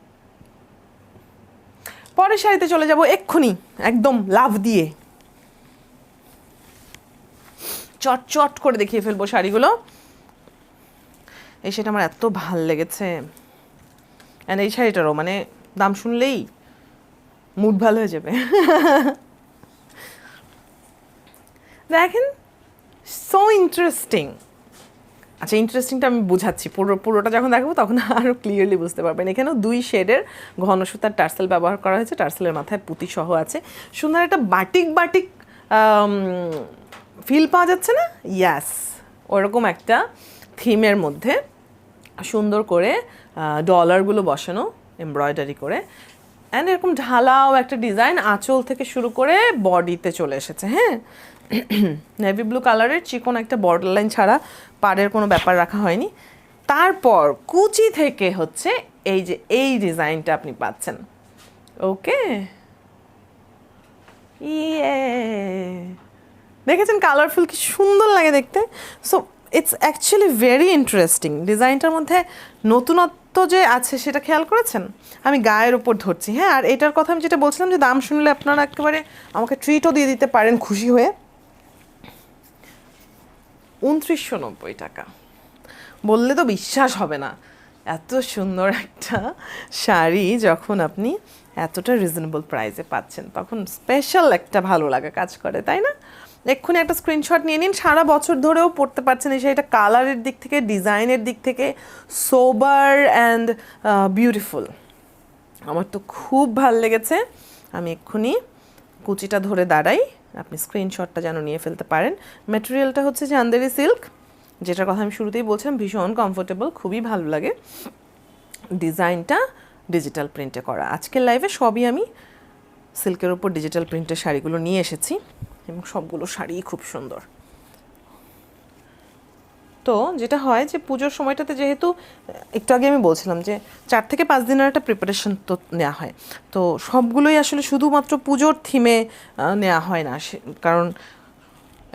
পরের শাড়িতে চলে যাব এক্ষুনি, একদম লাভ দিয়ে চট চট করে দেখিয়ে ফেলবো শাড়িগুলো। এই শাড়িটা আমার এত ভাল লেগেছে, অ্যান্ড এই শাড়িটারও মানে দাম শুনলেই মুড ভালো হয়ে যাবে। দেখেন, সো ইন্টারেস্টিং। আচ্ছা, ইন্টারেস্টিংটা আমি বুঝাচ্ছি, পুরোটা যখন দেখাবো তখন আরও ক্লিয়ারলি বুঝতে পারবেন। এখানেও 2 শেডের ঘন সুতার টার্সেল ব্যবহার করা হয়েছে, টার্সেলের মাথায় পুঁতি সহ আছে। সুন্দর একটা বাটিক বাটিক ফিল পাওয়া যাচ্ছে না? ইয়াস, ওরকম একটা থিমের মধ্যে সুন্দর করে ডলারগুলো বসানো এমব্রয়ডারি করে, অ্যান্ড এরকম ঢালাও একটা ডিজাইন আঁচল থেকে শুরু করে বডিতে চলে এসেছে। হ্যাঁ, নেভি ব্লু কালারের চিকন একটা বর্ডার লাইন ছাড়া পাড়ের কোনো ব্যাপার রাখা হয়নি। তারপর কুচি থেকে হচ্ছে এই যে এই ডিজাইনটা আপনি পাচ্ছেন। ওকে, ইয়ে, দেখেছেন কালারফুল কি সুন্দর লাগে দেখতে। So it's actually very interesting. ডিজাইনটার মধ্যে নতুনত্ব যে আছে সেটা খেয়াল করেছেন? আমি গায়ের ওপর ধরছি। হ্যাঁ, আর এটার কথা আমি যেটা বলছিলাম যে দাম শুনলে আপনারা একেবারে আমাকে ট্রিটও দিয়ে দিতে পারেন খুশি হয়ে। 2990 টাকা বললে তো বিশ্বাস হবে না। এত সুন্দর একটা শাড়ি যখন আপনি এতটা রিজনেবল প্রাইসে পাচ্ছেন, তখন স্পেশাল একটা ভালো লাগা কাজ করে, তাই না? এক্ষুনি একটা স্ক্রিনশট নিয়ে নিন। সারা বছর ধরেও পরতে পারছেন এই শাড়িটা। কালারের দিক থেকে, ডিজাইনের দিক থেকে সোবার অ্যান্ড বিউটিফুল। আমার তো খুব ভাল লেগেছে। আমি এক্ষুনি কুচিটা ধরে দাঁড়াই, আপনি স্ক্রিনশটটা যেন নিয়ে ফেলতে পারেন। ম্যাটেরিয়ালটা হচ্ছে চান্দেরি সিল্ক, যেটার কথা আমি শুরুতেই বলছিলাম, ভীষণ কমফোর্টেবল, খুবই ভালো লাগে। ডিজাইনটা ডিজিটাল প্রিন্টে করা। আজকের লাইভে সবই আমি সিল্কের উপর ডিজিটাল প্রিন্টের শাড়িগুলো নিয়ে এসেছি এবং সবগুলো শাড়িই খুব সুন্দর। তো যেটা হয় যে পুজোর সময়টাতে যেহেতু একটু আগে আমি বলছিলাম যে 4 থেকে 5 দিনের একটা প্রিপারেশন তো নেওয়া হয়, তো সবগুলোই আসলে শুধুমাত্র পুজোর থিমে নেওয়া হয় না, কারণ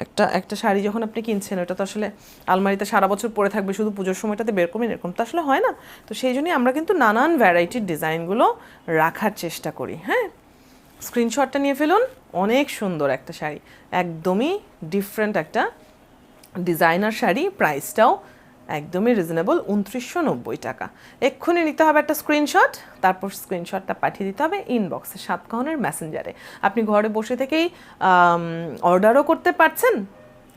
একটা একটা শাড়ি যখন আপনি কিনছেন ওটা তো আসলে আলমারিতে সারা বছর পরে থাকবে, শুধু পুজোর সময়টাতে বের করবেন এরকম তো আসলে হয় না। তো সেই জন্যই আমরা কিন্তু নানান ভ্যারাইটির ডিজাইনগুলো রাখার চেষ্টা করি। হ্যাঁ, স্ক্রিনশটটা নিয়ে ফেলুন, অনেক সুন্দর একটা শাড়ি, একদমই ডিফারেন্ট একটা ডিজাইনার শাড়ি, প্রাইসটাও একদমই রিজনেবল, 2990 টাকা। এক্ষুনি নিতে হবে একটা স্ক্রিনশট, তারপর স্ক্রিনশটটা পাঠিয়ে দিতে হবে ইনবক্সে সাতকাহনের মেসেঞ্জারে। আপনি ঘরে বসে থেকেই অর্ডারও করতে পারছেন,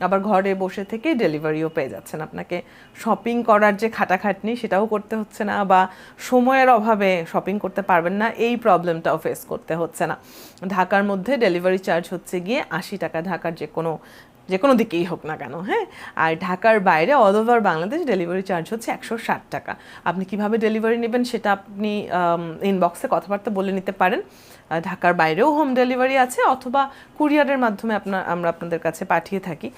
আবার ঘরে বসে থেকেই ডেলিভারিও পেয়ে যাচ্ছেন। আপনাকে শপিং করার যে খাটাখাটনি সেটাও করতে হচ্ছে না, বা সময়ের অভাবে শপিং করতে পারবেন না এই প্রবলেমটাও ফেস করতে হচ্ছে না। ঢাকার মধ্যে ডেলিভারি চার্জ হচ্ছে গিয়ে 80 টাকা, ঢাকার যে কোনো দিকেই হোক না কেন। হ্যাঁ, আর ঢাকার বাইরে all over Bangladesh delivery charge হচ্ছে 160 টাকা। আপনি কিভাবে ডেলিভারি নেবেন সেটা আপনি ইনবক্সে কথাবার্তা বলে নিতে পারেন। ঢাকার বাইরেও হোম ডেলিভারি আছে, অথবা কুরিয়ারের মাধ্যমে আমরা আপনাদের কাছে পাঠিয়ে থাকি,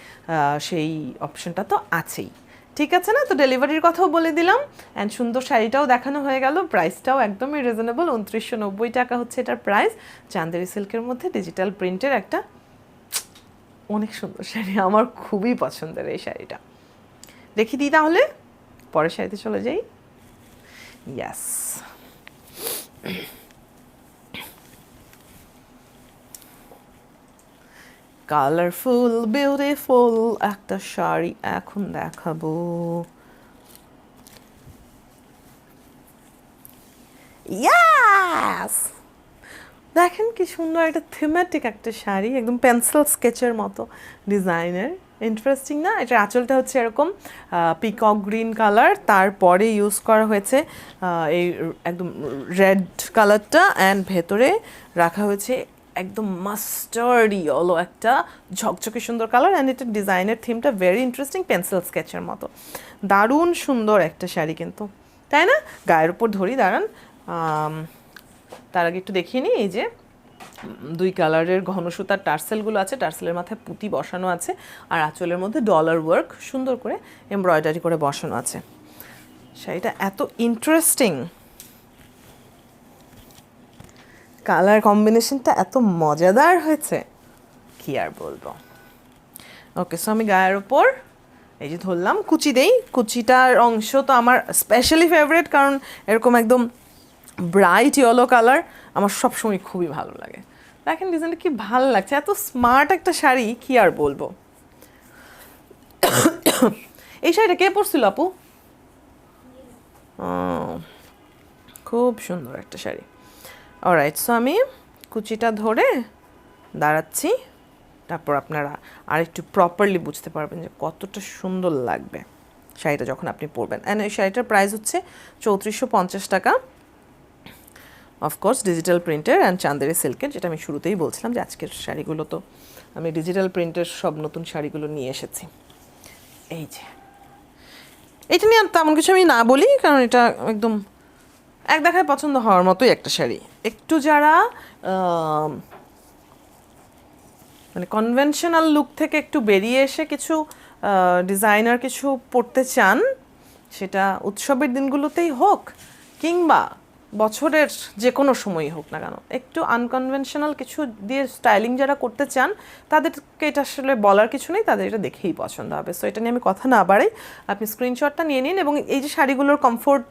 সেই অপশনটা তো আছেই। ঠিক আছে না? তো ডেলিভারির কথাও বলে দিলাম, অ্যান্ড সুন্দর শাড়িটাও দেখানো হয়ে গেল, প্রাইসটাও একদমই রিজনেবল, 2990 টাকা হচ্ছে এটার প্রাইস। চান্দেরি সিল্কের মধ্যে ডিজিটাল প্রিন্টের একটা অনেক সুন্দর শাড়ি, আমার খুবই পছন্দের এই শাড়িটা। দেখি দিই তাহলে, পরের শাড়িতে চলে যাই। ইয়াস, কালারফুল বিউটিফুল একটা শাড়ি এখন দেখাবো। ইয়াস, দেখেন কি সুন্দর একটা থিমেটিক একটা শাড়ি, একদম পেন্সিল স্কেচের মতো ডিজাইনের। ইন্টারেস্টিং না? এটার আঁচলটা হচ্ছে এরকম পিকক গ্রিন কালার, তারপরে ইউজ করা হয়েছে এই একদম রেড কালারটা, অ্যান্ড ভেতরে রাখা হয়েছে একদম মাস্টার্ড ইয়েলো একটা ঝকঝকে সুন্দর কালার, অ্যান্ড এটার ডিজাইনের থিমটা ভেরি ইন্টারেস্টিং, পেন্সিল স্কেচের মতো। দারুণ সুন্দর একটা শাড়ি কিন্তু, তাই না? গায়ের উপর ধরি, দাঁড়ান, তার আগে একটু দেখিয়ে নিই। এই যে 2 কালারের ঘন সুতার টার্সেলগুলো আছে, টার্সেলের মাথায় পুঁতি বসানো আছে, আর আঁচলের মধ্যে ডলার ওয়ার্ক সুন্দর করে এমব্রয়ডারি করে বসানো আছে। শাড়িটা এত ইন্টারেস্টিং, কালার কম্বিনেশনটা এত মজাদার হয়েছে, কি আর বলবো। ওকে, সো আমি গায়ের ওপর এই যে ধরলাম, কুচি দেই। কুচিটার অংশ তো আমার স্পেশালি ফেভারিট, কারণ এরকম একদম ব্রাইট ইয়েলো কালার আমার সবসময় খুবই ভালো লাগে। দেখেন ডিজাইনটা কি ভালো লাগছে, এত স্মার্ট একটা শাড়ি, কি আর বলবো। এই শাড়িটা কে পরছিল আপু? খুব সুন্দর একটা শাড়ি। অলরাইট, সো আমি কুচিটা ধরে দাঁড়াচ্ছি, তারপর আপনারা আরেকটু প্রপারলি বুঝতে পারবেন যে কতটা সুন্দর লাগবে শাড়িটা যখন আপনি পরবেন। অ্যান্ড এই শাড়িটার প্রাইস হচ্ছে 3450 টাকা, অফকোর্স ডিজিটাল প্রিন্টের অ্যান্ড চান্দেরি সিল্কের, যেটা আমি শুরুতেই বলছিলাম যে আজকের শাড়িগুলো তো আমি ডিজিটাল প্রিন্টের সব নতুন শাড়িগুলো নিয়ে এসেছি। এই যে এটা নিয়ে তেমন কিছু আমি না বলি, কারণ এটা একদম এক দেখায় পছন্দ হওয়ার মতোই একটা শাড়ি। একটু যারা মানে কনভেনশনাল লুক থেকে একটু বেরিয়ে এসে কিছু ডিজাইনার কিছু পরতে চান, সেটা উৎসবের দিনগুলোতেই হোক কিংবা বছরের যে কোনো সময়ই হোক না কেন, একটু আনকনভেনশনাল কিছু দিয়ে স্টাইলিং যারা করতে চান তাদেরকে এটা আসলে বলার কিছু নেই, তাদের এটা দেখেই পছন্দ হবে। সো এটা নিয়ে আমি কথা না বাড়াই, আপনি স্ক্রিনশটটা নিয়ে নিন, এবং এই যে শাড়িগুলোর কমফোর্ট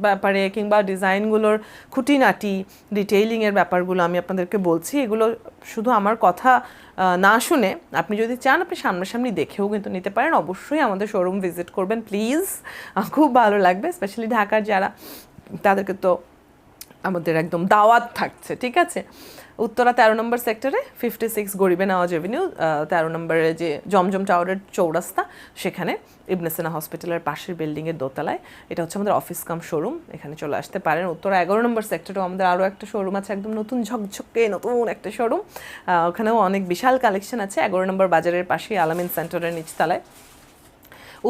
ব্যাপারে কিংবা ডিজাইনগুলোর খুঁটিনাটি ডিটেইলিংয়ের ব্যাপারগুলো আমি আপনাদেরকে বলছি, এগুলো শুধু আমার কথা না শুনে আপনি যদি চান আপনি সামনাসামনি দেখেও কিন্তু নিতে পারেন। অবশ্যই আমাদের শোরুম ভিজিট করবেন প্লিজ, খুব ভালো লাগবে। স্পেশালি ঢাকার যারা, তাদেরকে তো আমাদের একদম দাওয়াত থাকছে। ঠিক আছে, উত্তরা 13 নম্বর সেক্টরে 56 গরিবে নওয়াজ এভিনিউ, 13 নম্বরে যে জমজম টাওয়ারের চৌরাস্তা, সেখানে ইবনে সিনা হসপিটালের পাশের বিল্ডিংয়ের দোতলায়। এটা হচ্ছে আমাদের অফিস কাম শোরুম, এখানে চলে আসতে পারেন। উত্তরা 11 নম্বর সেক্টরেও আমাদের আরও একটা শোরুম আছে, একদম নতুন ঝকঝকে নতুন একটা শোরুম, ওখানেও অনেক বিশাল কালেকশন আছে 11 নম্বর বাজারের পাশেই আলামিন সেন্টারের নিচতলায়।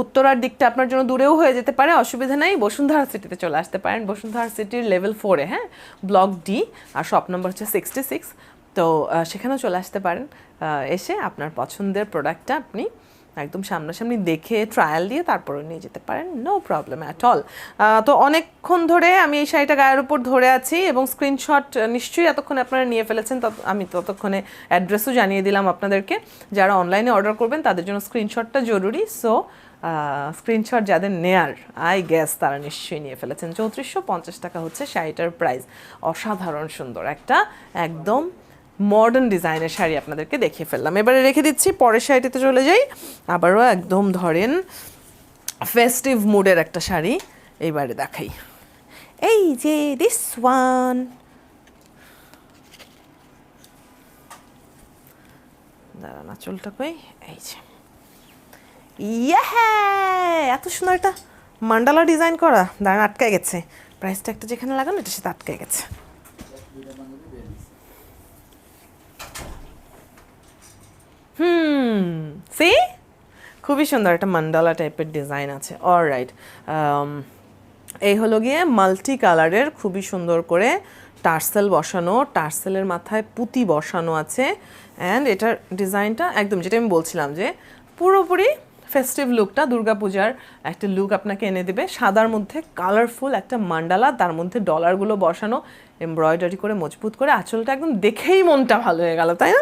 উত্তরার দিকটা আপনার জন্য দূরেও হয়ে যেতে পারে, অসুবিধা নেই, বসুন্ধরা সিটিতে চলে আসতে পারেন। বসুন্ধরা সিটির লেভেল 4-এ, হ্যাঁ, ব্লক ডি, আর শপ নম্বর হচ্ছে 66। তো সেখানেও চলে আসতে পারেন, এসে আপনার পছন্দের প্রোডাক্টটা আপনি একদম সামনাসামনি দেখে ট্রায়াল দিয়ে তারপরে নিয়ে যেতে পারেন, নো প্রবলেম অ্যাট অল। তো অনেকক্ষণ ধরে আমি এই শাড়িটা গায়ের উপর ধরে আছি এবং স্ক্রিনশট নিশ্চয়ই এতক্ষণে আপনারা নিয়ে ফেলেছেন, আমি ততক্ষণে অ্যাড্রেসও জানিয়ে দিলাম আপনাদেরকে। যারা অনলাইনে অর্ডার করবেন তাদের জন্য স্ক্রিনশটটা জরুরি। সো স্ক্রিনশট যাদের নেয়ার আই গেস তারা নিশ্চয়ই নিয়ে ফেলেছেন। 3450 টাকা হচ্ছে শাড়িটার প্রাইস। অসাধারণ সুন্দর একটা একদম মডার্ন ডিজাইনের শাড়ি আপনাদেরকে দেখিয়ে ফেললাম। এবারে রেখে দিচ্ছি, পরের শাড়িটিতে চলে যাই। আবারও একদম ধরেন ফেস্টিভ মুডের একটা শাড়ি এইবারে দেখাই। এই যে দিস ওয়ান, দাঁড়ান আঁচলটা কই, এই যে ইয়ে, এত সুন্দর একটা মান্ডালা ডিজাইন করা। দাঁড়ান আটকায় গেছে, প্রাইসটা একটা যেখানে লাগানো এটা সাথে আটকায় গেছে। সি খুবই সুন্দর একটা মান্ডালা টাইপের ডিজাইন আছে। অলরাইট, এই হলো গিয়ে মাল্টি কালারের খুবই সুন্দর করে টার্সেল বসানো, টার্সেলের মাথায় পুঁতি বসানো আছে। অ্যান্ড এটার ডিজাইনটা একদম যেটা আমি বলছিলাম যে পুরোপুরি ফেস্টিভ লুকটা, দুর্গাপূজার একটা লুক আপনাকে এনে দেবে। সাদার মধ্যে কালারফুল একটা মান্ডালা, তার মধ্যে ডলারগুলো বসানো, এমব্রয়ডারি করে মজবুত করে, আঁচলটা একদম দেখেই মনটা ভালো হয়ে গেল, তাই না?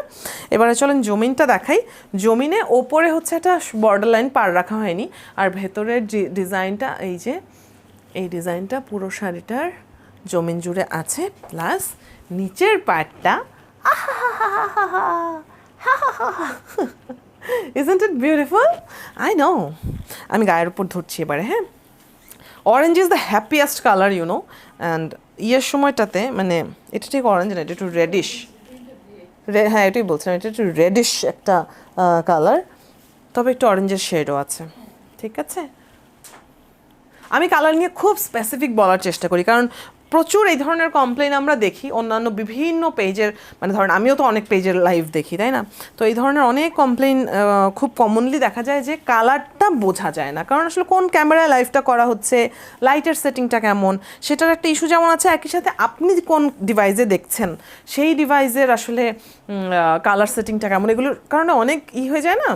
এবারে চলেন জমিনটা দেখাই। জমিনে ওপরে হচ্ছে একটা বর্ডার লাইন পার রাখা হয়নি, আর ভেতরের ডিজাইনটা এই যে এই ডিজাইনটা পুরো শাড়িটার জমিন জুড়ে আছে। প্লাস নিচের পার্টটা Isn't it beautiful? I know. আমি গায়ের উপর ধরছি এবারে। হ্যাঁ, orange is the happiest colour you know. And ইয়ের সময়টাতে মানে এটা ঠিক অরেঞ্জ না, এটা একটু রেডিশ, হ্যাঁ এটাই বলছিলাম, এটা একটু রেডিশ একটা কালার, তবে একটু অরেঞ্জের শেডও আছে। ঠিক আছে, আমি কালার নিয়ে খুব স্পেসিফিক বলার চেষ্টা করি, কারণ প্রচুর এই ধরনের কমপ্লেন আমরা দেখি অন্যান্য বিভিন্ন পেজের, মানে ধরেন আমিও তো অনেক পেজের লাইভ দেখি, তাই না? তো এই ধরনের অনেক কমপ্লেন খুব কমনলি দেখা যায় যে কালারটা বোঝা যায় না, কারণ আসলে কোন ক্যামেরায় লাইভটা করা হচ্ছে, লাইটের সেটিংটা কেমন, সেটার একটা ইস্যু যেমন আছে, একই সাথে আপনি কোন ডিভাইসে দেখছেন সেই ডিভাইসের আসলে কালার সেটিংটা কেমন, এগুলোর কারণে অনেক হয়ে যায় না,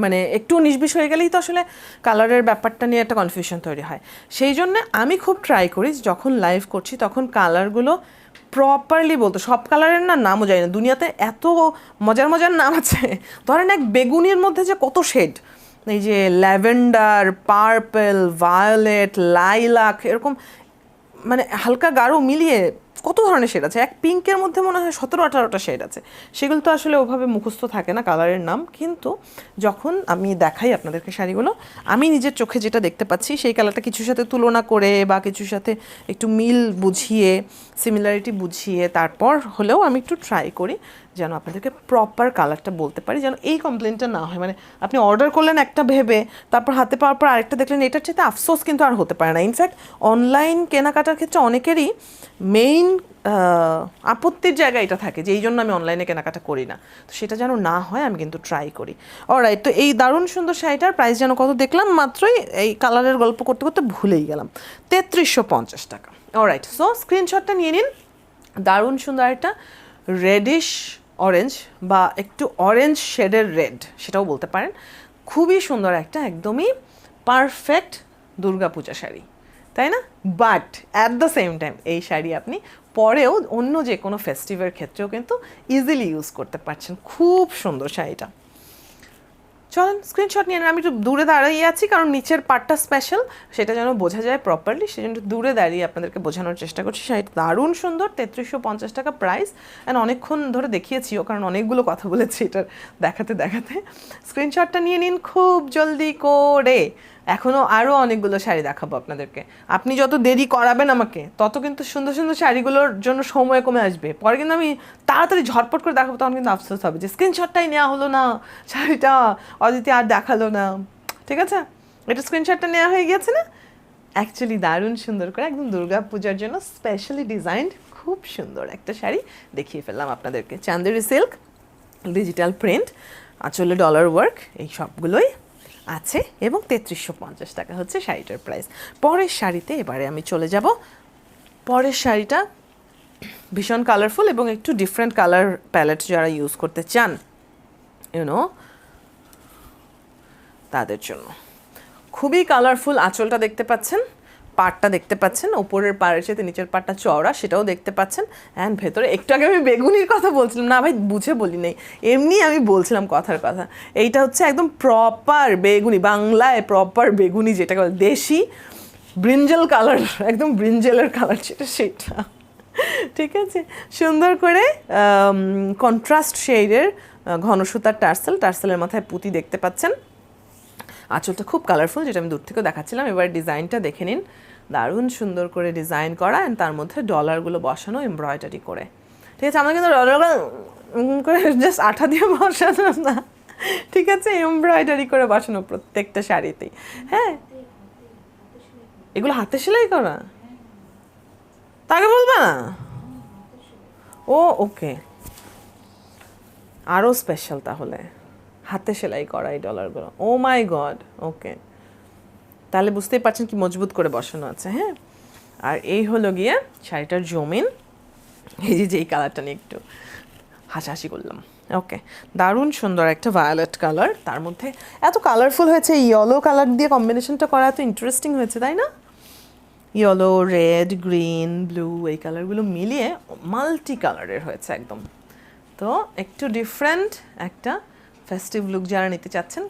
মানে একটু নির্বিষ হয়ে গেলেই তো আসলে কালারের ব্যাপারটা নিয়ে একটা কনফিউশন তৈরি হয়। সেই জন্য আমি খুব ট্রাই করি যখন লাইভ করছি তখন কালারগুলো প্রপারলি বলতে। সব কালারের নামও জানি না, দুনিয়াতে এত মজার মজার নাম আছে। ধরেন এক বেগুনির মধ্যে যে কত শেড, এই যে ল্যাভেন্ডার, পার্পল, ভায়োলেট, লাইলাক, এরকম মানে হালকা গাঢ় মিলিয়ে কত ধরনের শেড আছে। এক পিঙ্কের মধ্যে মনে হয় 17-18টা শেড আছে। সেগুলো তো আসলে ওভাবে মুখস্থ থাকে না কালারের নাম, কিন্তু যখন আমি দেখাই আপনাদেরকে শাড়িগুলো, আমি নিজের চোখে যেটা দেখতে পাচ্ছি সেই কালারটা কিছুর সাথে তুলনা করে বা কিছুর সাথে একটু মিল বুঝিয়ে, সিমিলারিটি বুঝিয়ে তারপর হলেও আমি একটু ট্রাই করি যেন আপনাদেরকে প্রপার কালারটা বলতে পারি, যেন এই কমপ্লেনটা না হয়। মানে আপনি অর্ডার করলেন একটা ভেবে, তারপর হাতে পাওয়ার পর আরেকটা দেখলেন, এটার চাইতে আফসোস কিন্তু আর হতে পারে না। ইনফ্যাক্ট অনলাইন কেনাকাটার ক্ষেত্রে অনেকেরই মেইন আপত্তির জায়গা এটা থাকে যে এই জন্য আমি অনলাইনে কেনাকাটা করি না। তো সেটা যেন না হয় আমি কিন্তু ট্রাই করি। অলরাইট, তো এই দারুণ সুন্দর শাড়িটার প্রাইস যেন কত দেখলাম মাত্রই, এই কালারের গল্প করতে করতে ভুলেই গেলাম, 3350 টাকা। অলরাইট, সো স্ক্রিনশটটা নিয়ে নিন। দারুণ সুন্দর একটা রেডিশ অরেঞ্জ বা একটু অরেঞ্জ শেডের রেড সেটাও বলতে পারেন, খুবই সুন্দর একটা একদমই পারফেক্ট দুর্গাপূজা শাড়ি, তাই না? But at the same time এই শাড়ি আপনি পরেও অন্য যে কোনো ফেস্টিভের ক্ষেত্রেও কিন্তু ইজিলি ইউজ করতে পারছেন। খুব সুন্দর শাড়িটা। চলেন স্ক্রিনশট নিয়ে নেন। আমি একটু দূরে দাঁড়িয়ে আছি কারণ নিচের পার্টটা স্পেশাল, সেটা যেন বোঝা যায় প্রপারলি, সেজন্য দূরে দাঁড়িয়ে আপনাদেরকে বোঝানোর চেষ্টা করছি। শাড়িটা দারুণ সুন্দর, 3350 টাকা প্রাইস। অ্যান্ড অনেকক্ষণ ধরে দেখিয়েছিও কারণ অনেকগুলো কথা বলেছি এটার দেখাতে দেখাতে। স্ক্রিনশটটা নিয়ে নিন খুব জলদি করে, এখনও আরও অনেকগুলো শাড়ি দেখাবো আপনাদেরকে। আপনি যত দেরি করাবেন আমাকে তত কিন্তু সুন্দর সুন্দর শাড়িগুলোর জন্য সময় কমে আসবে। পরে কিন্তু আমি তাড়াতাড়ি ঝটপট করে দেখাবো, তখন কিন্তু আফসোস হবে যে স্ক্রিনশটটাই নেওয়া হলো না, শাড়িটা অদিতি আর দেখালো না। ঠিক আছে, এটা স্ক্রিনশটটা নেওয়া হয়ে গিয়েছে না? অ্যাকচুয়ালি দারুণ সুন্দর করে একদম দুর্গা পূজার জন্য স্পেশালি ডিজাইনড খুব সুন্দর একটা শাড়ি দেখিয়ে ফেললাম আপনাদেরকে। চান্দেরি সিল্ক, ডিজিটাল প্রিন্ট, আঁচলে ডলার ওয়ার্ক, এই সবগুলোই আছে এবং 3350 টাকা হচ্ছে শাড়িটার প্রাইস। পরের শাড়িতে এবারে আমি চলে যাব। পরের শাড়িটা ভীষণ কালারফুল এবং একটু ডিফারেন্ট কালার প্যালেট যারা ইউজ করতে চান, ইউনো তাদের জন্য। খুবই কালারফুল আঁচলটা দেখতে পাচ্ছেন, পাড়টা দেখতে পাচ্ছেন, ওপরের পাড়ের সাথে নিচের পাড়টা চওড়া সেটাও দেখতে পাচ্ছেন। অ্যান্ড ভেতরে একটু আগে আমি বেগুনির কথা বলছিলাম, না ভাই বুঝে বলি নাই, এমনি আমি বলছিলাম কথার কথা। এইটা হচ্ছে একদম প্রপার বেগুনি, বাংলায় প্রপার বেগুনি যেটাকে বলে, দেশি ব্রিঞ্জেল কালার, একদম ব্রিঞ্জেলের কালার যেটা সেটা। ঠিক আছে, সুন্দর করে কন্ট্রাস্ট শেডের ঘন সুতার টার্সেলের মাথায় পুঁতি দেখতে পাচ্ছেন। আঁচলটা খুব কালারফুল, যেটা আমি দূর থেকে দেখাচ্ছিলাম। এবার ডিজাইনটা দেখে নিন, দারুণ সুন্দর করে ডিজাইন করা, অ্যান্ড তার মধ্যে ডলারগুলো বসানো এমব্রয়ডারি করে। ঠিক আছে, আমরা কিন্তু ডলারগুলো করে জাস্ট আঠা দিয়ে বসানো না, ঠিক আছে, এমব্রয়ডারি করে বসানো প্রত্যেকটা শাড়িতেই। হ্যাঁ, এগুলো হাতে সেলাই করা, তাকে বলবে না? ও ওকে, আরও স্পেশাল তাহলে, হাতে সেলাই করা এই ডলারগুলো। ও মাই গড, ওকে, তাহলে বুঝতেই পারছেন কি মজবুত করে বসানো আছে। হ্যাঁ, আর এই হলো গিয়ে শাড়িটার জমিন। এই যেই কালারটা নিয়ে একটু হাসাহাসি করলাম। ওকে, দারুণ সুন্দর একটা ভায়োলেট কালার, তার মধ্যে এত কালারফুল হয়েছে, ইয়েলো কালার দিয়ে কম্বিনেশনটা করা এত ইন্টারেস্টিং হয়েছে, তাই না? ইয়েলো, রেড, গ্রিন, ব্লু, এই কালারগুলো মিলিয়ে মাল্টি কালারের হয়েছে একদম। তো একটু ডিফারেন্ট একটা ফেস্টিভ লুক যারা নিতে চাচ্ছেন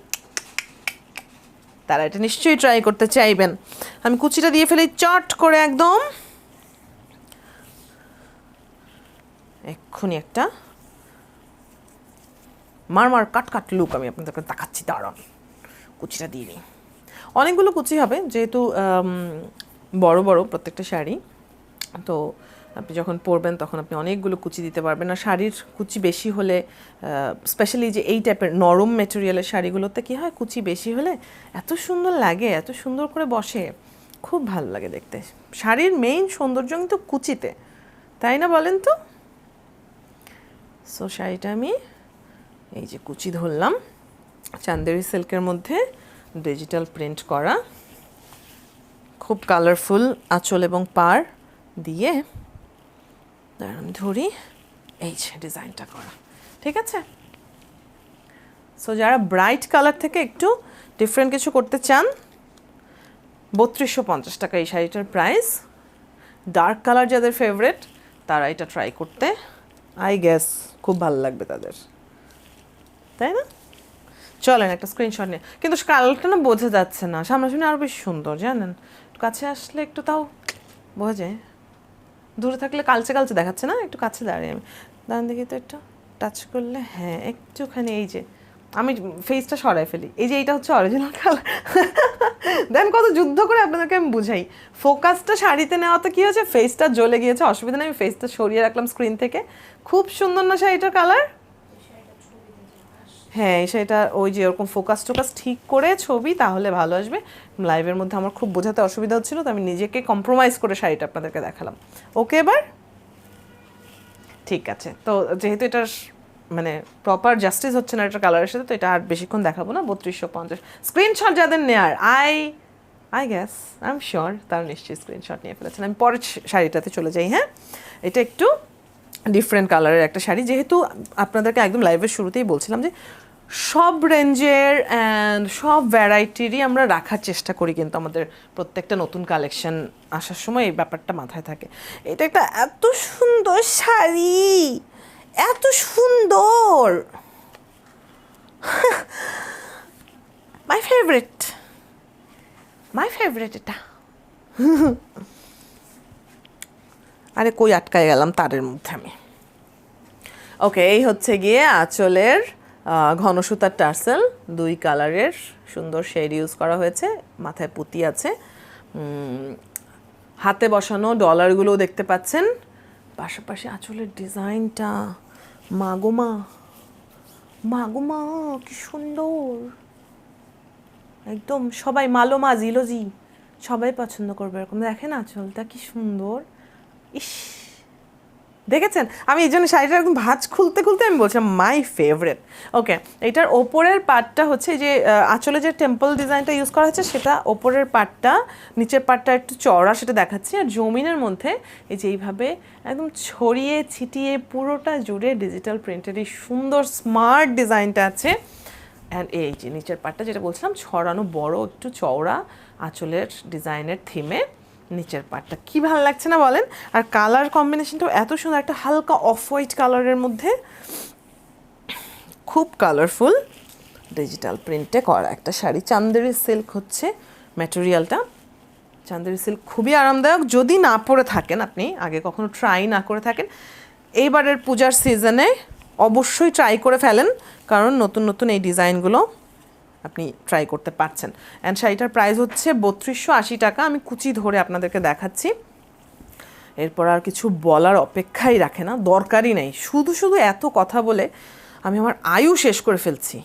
তারা এটা নিশ্চয়ই ট্রাই করতে চাইবেন। আমি কুচিটা দিয়ে ফেলি চট করে একদম, এক্ষুনি একটা মারমার কাট লুক আমি আপনাদেরকে দেখাচ্ছি, দাঁড়ান কুচিটা দিয়ে নিই। অনেকগুলো কুচি হবে যেহেতু বড় বড় প্রত্যেকটা শাড়ি, তো আপনি যখন পরবেন তখন আপনি অনেকগুলো কুচি দিতে পারবেন। আর শাড়ির কুচি বেশি হলে, স্পেশালি যে এই টাইপের নরম মেটেরিয়ালের শাড়িগুলোতে কী হয়, কুচি বেশি হলে এত সুন্দর লাগে, এত সুন্দর করে বসে, খুব ভালো লাগে দেখতে। শাড়ির মেইন সৌন্দর্য কিন্তু কুচিতে, তাই না বলেন তো? সো শাড়িটা আমি এই যে কুচি ধরলাম, চান্দেরি সিল্কের মধ্যে ডিজিটাল প্রিন্ট করা, খুব কালারফুল আঁচল এবং পাড় দিয়ে আমি ধরি, এই যে ডিজাইনটা করা। ঠিক আছে, সো যারা ব্রাইট কালার থেকে একটু ডিফারেন্ট কিছু করতে চান, 3250 টাকা এই শাড়িটার প্রাইস। ডার্ক কালার যাদের ফেভারেট তারা এটা ট্রাই করতে, আই গেস খুব ভালো লাগবে তাদের, তাই না? চলেন একটা স্ক্রিনশট নিয়ে, কিন্তু কালারটা না বোঝা যাচ্ছে না, সামনাসামনি আরও বেশি সুন্দর, জানেন? কাছে আসলে একটু তাও বোঝা যায়, দূরে থাকলে কালচে কালচে দেখাচ্ছে না, একটু কাছে দাঁড়িয়ে আমি দাঁড়ান দেখি তো, একটু টাচ করলে, হ্যাঁ একটুখানি, এই যে আমি ফেসটা সরাই ফেলি, এই যে এইটা হচ্ছে অরিজিনাল কালার। দেন কত যুদ্ধ করে আপনাদেরকে আমি বুঝাই, ফোকাসটা শাড়িতে নেওয়াতে কী হয়েছে, ফেসটা জ্বলে গিয়েছে, অসুবিধা নেই, আমি ফেসটা সরিয়ে রাখলাম স্ক্রিন থেকে। খুব সুন্দর না শাড়িটার কালার? হ্যাঁ, সেটা ওই যে ওরকম ফোকাস টোকাস ঠিক করে ছবি তাহলে ভালো আসবে। লাইভের মধ্যে আমার খুব বোঝাতে অসুবিধা হচ্ছিল, তো আমি নিজেকে কম্প্রোমাইজ করে শাড়িটা আপনাদেরকে দেখালাম। ওকে, এবার ঠিক আছে। তো যেহেতু এটার মানে প্রপার জাস্টিস হচ্ছে না এটার কালারের সাথে, তো এটা আর বেশিক্ষণ দেখাবো না। 3250 স্ক্রিনশট যাদের নেয়ার, I guess I am sure তারা নিশ্চয়ই স্ক্রিনশট নিয়ে ফেলেছেন। আমি পরের শাড়িটাতে চলে যাই। হ্যাঁ, এটা একটু ডিফারেন্ট কালারের একটা শাড়ি, যেহেতু আপনাদেরকে একদম লাইভের শুরুতেই বলছিলাম যে সব রেঞ্জের অ্যান্ড সব ভ্যারাইটিরই আমরা রাখার চেষ্টা করি, কিন্তু আমাদের প্রত্যেকটা নতুন কালেকশন আসার সময় এই ব্যাপারটা মাথায় থাকে। এটা একটা এত সুন্দর শাড়ি, এত সুন্দর, মাই ফেভারিট এটা। আরে কই আটকায় গেলাম তারের মধ্যে আমি। ওকে, এই হচ্ছে গিয়ে আঁচলের ঘন সুতার টার্সেল, 2 কালারের সুন্দর শেড ইউজ করা হয়েছে, মাথায় পুঁতি আছে, হাতে বসানো ডলারগুলোও দেখতে পাচ্ছেন, পাশাপাশি আঁচলের ডিজাইনটা, মাগোমা কি সুন্দর, একদম সবাই মালোমা জিলোজি সবাই পছন্দ করবে এরকম। দেখেন আঁচলটা কি সুন্দর, ইস দেখেছেন? আমি এই জন্য শাড়িটা একদম ভাঁজ খুলতে আমি বলছিলাম মাই ফেভারিট। ওকে, এটার ওপরের পার্টটা হচ্ছে যে আঁচলে যে টেম্পল ডিজাইনটা ইউজ করা হচ্ছে সেটা ওপরের পার্টটা, নিচের পার্টটা একটু চওড়া সেটা দেখাচ্ছি। আর জমিনের মধ্যে এই যে এইভাবে একদম ছড়িয়ে ছিটিয়ে পুরোটা জুড়ে ডিজিটাল প্রিন্টের এই সুন্দর স্মার্ট ডিজাইনটা আছে। অ্যান্ড এই যে নিচের পাটটা যেটা বলছিলাম ছড়ানো বড় একটু চওড়া আঁচলের ডিজাইনের থিমে নিচের পাটটা কি ভালো লাগছে না বলেন? আর কালার কম্বিনেশনটাও এত সুন্দর, একটা হালকা অফ হোয়াইট কালারের মধ্যে খুব কালারফুল ডিজিটাল প্রিন্টে করা একটা শাড়ি। চান্দেরি সিল্ক হচ্ছে ম্যাটেরিয়ালটা। চান্দেরি সিল্ক খুবই আরামদায়ক। যদি না পরে থাকেন, আপনি আগে কখনো ট্রাই না করে থাকেন, এইবারের পূজার সিজনে অবশ্যই ট্রাই করে ফেলেন, কারণ নতুন নতুন এই ডিজাইনগুলো আপনি ট্রাই করতে পারছেন। অ্যান্ড শাড়িটার প্রাইস হচ্ছে 3280 টাকা। আমি কুচি ধরে আপনাদেরকে দেখাচ্ছি, এরপর আর কিছু বলার অপেক্ষাই রাখে না, দরকারই নেই। শুধু শুধু এত কথা বলে আমি আমার আয়ু শেষ করে ফেলছি।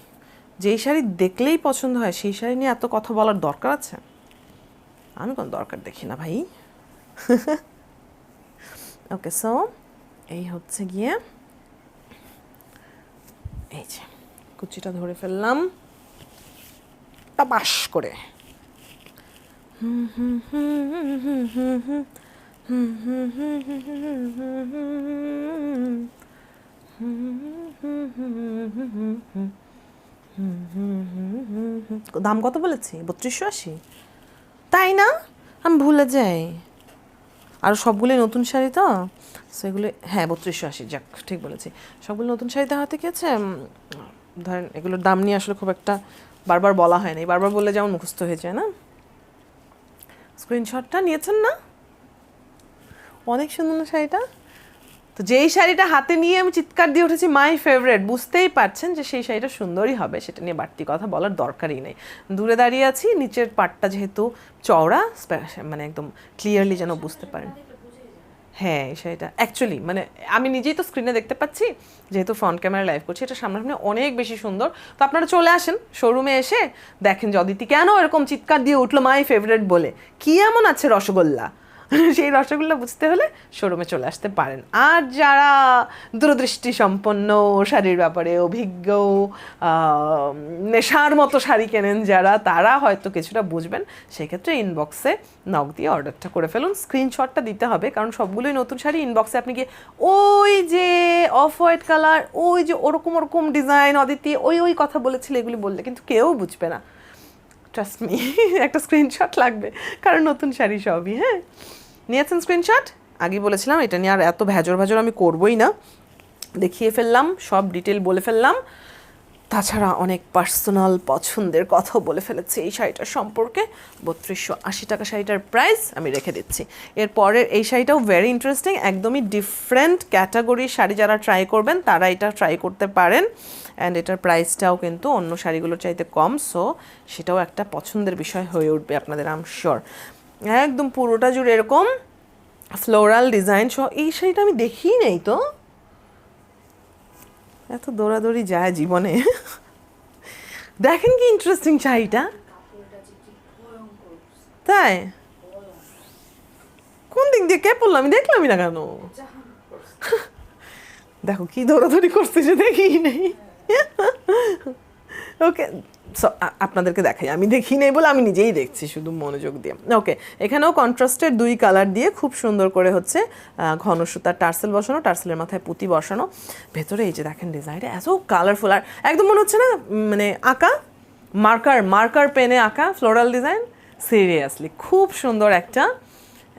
যেই শাড়ি দেখলেই পছন্দ হয় সেই শাড়ি নিয়ে এত কথা বলার দরকার আছে? আমি কোনো দরকার দেখি না ভাই। ওকে, সো এই হচ্ছে গিয়ে এই যে কুচিটা ধরে ফেললাম টাবাস করে। দাম কত বলেছি? 3280। তাই না? আমি ভুলে যাই। আর সবগুলোই নতুন শাড়ি তো, সেগুলো হ্যাঁ 3280, যাক ঠিক বলেছি। সবগুলো নতুন শাড়িতে হয়তো কি আছে, ধরেন এগুলোর দাম নিয়ে আসলে খুব একটা বারবার বলা হয় না, বারবার বললে যেমন মুখস্থ হয়ে যায় না। স্ক্রিনশটটা নিয়েছেন না? অনেক সুন্দর না শাড়িটা? তো যেই শাড়িটা হাতে নিয়ে আমি চিৎকার দিয়ে উঠেছি মাই ফেভারিট, বুঝতেই পারছেন যে সেই শাড়িটা সুন্দরই হবে, সেটা নিয়ে বাড়তি কথা বলার দরকারই নেই। দূরে দাঁড়িয়ে আছি, নিচের পাটটা যেহেতু চওড়া, মানে একদম ক্লিয়ারলি যেন বুঝতে পারেন। হ্যাঁ এই শাড়িটা অ্যাকচুয়ালি মানে আমি নিজেই তো স্ক্রিনে দেখতে পাচ্ছি, যেহেতু ফ্রন্ট ক্যামেরা লাইভ করছি, এটা সামনাসামনি অনেক বেশি সুন্দর। তো আপনারা চলে আসেন শোরুমে, এসে দেখেন যে অদিতি কেন এরকম চিৎকার দিয়ে উঠলো মাই ফেভারিট বলে, কি এমন আছে রসগোল্লা। সেই রসগোল্লা বুঝতে হলে শোরুমে চলে আসতে পারেন। আর যারা দূরদৃষ্টি সম্পন্ন, শাড়ির ব্যাপারে অভিজ্ঞ, নেশার মতো শাড়ি কেনেন যারা, তারা হয়তো কিছুটা বুঝবেন। সেক্ষেত্রে ইনবক্সে নক দিয়ে অর্ডারটা করে ফেলুন। স্ক্রিনশটটা দিতে হবে, কারণ সবগুলোই নতুন শাড়ি। ইনবক্সে আপনি গিয়ে ওই যে অফ হোয়াইট কালার, ওই যে ওরকম ওরকম ডিজাইন অদিতি ওই কথা বলেছিল, এগুলি বললে কিন্তু কেউ বুঝবে না। ট্রাস্ট মি, একটা স্ক্রিনশট লাগবে, কারণ নতুন শাড়ি সবই। হ্যাঁ, নিয়েছেন স্ক্রিনশট? আগে বলেছিলাম এটা নিয়ে আর এত ভেজর আমি করবই না, দেখিয়ে ফেললাম, সব ডিটেল বলে ফেললাম। তাছাড়া অনেক পার্সোনাল পছন্দের কথাও বলে ফেলেছি এই শাড়িটার সম্পর্কে। 3280 টাকা শাড়িটার প্রাইস আমি রেখে দিচ্ছি। এরপরের এই শাড়িটাও ভেরি ইন্টারেস্টিং, একদমই ডিফারেন্ট ক্যাটাগরির শাড়ি যারা ট্রাই করবেন তারা এটা ট্রাই করতে পারেন। অ্যান্ড এটার প্রাইসটাও কিন্তু অন্য শাড়িগুলোর চাইতে কম, সো সেটাও একটা পছন্দের বিষয় হয়ে উঠবে আপনাদের, আই এম শিওর। একদম পুরোটা জুড়ে এরকম ফ্লোরাল ডিজাইন সহ। এই শাড়িটা আমি দেখিই নেই তো, এত দৌড়াদৌড়ি যায় জীবনে। দেখেন কি ইন্টারেস্টিং শাড়িটা, তাই? কোন দিক দিয়ে কে পড়লো আমি দেখলামই না কেন? দেখো কি দৌড়াদৌড়ি করছে যে দেখিই নেই। ওকে, আপনাদেরকে দেখাই, আমি দেখি নেই বলে আমি নিজেই দেখছি শুধু মনোযোগ দিয়ে। ওকে, এখানেও কন্ট্রাস্টের দুই কালার দিয়ে খুব সুন্দর করে হচ্ছে ঘন সুতার টার্সেল বসানো, টার্সেলের মাথায় পুঁতি বসানো। ভেতরে এই যে দেখেন ডিজাইনটা এত কালারফুল, আর একদম মনে হচ্ছে না মানে আঁকা মার্কার পেনে আঁকা ফ্লোরাল ডিজাইন। সিরিয়াসলি খুব সুন্দর একটা,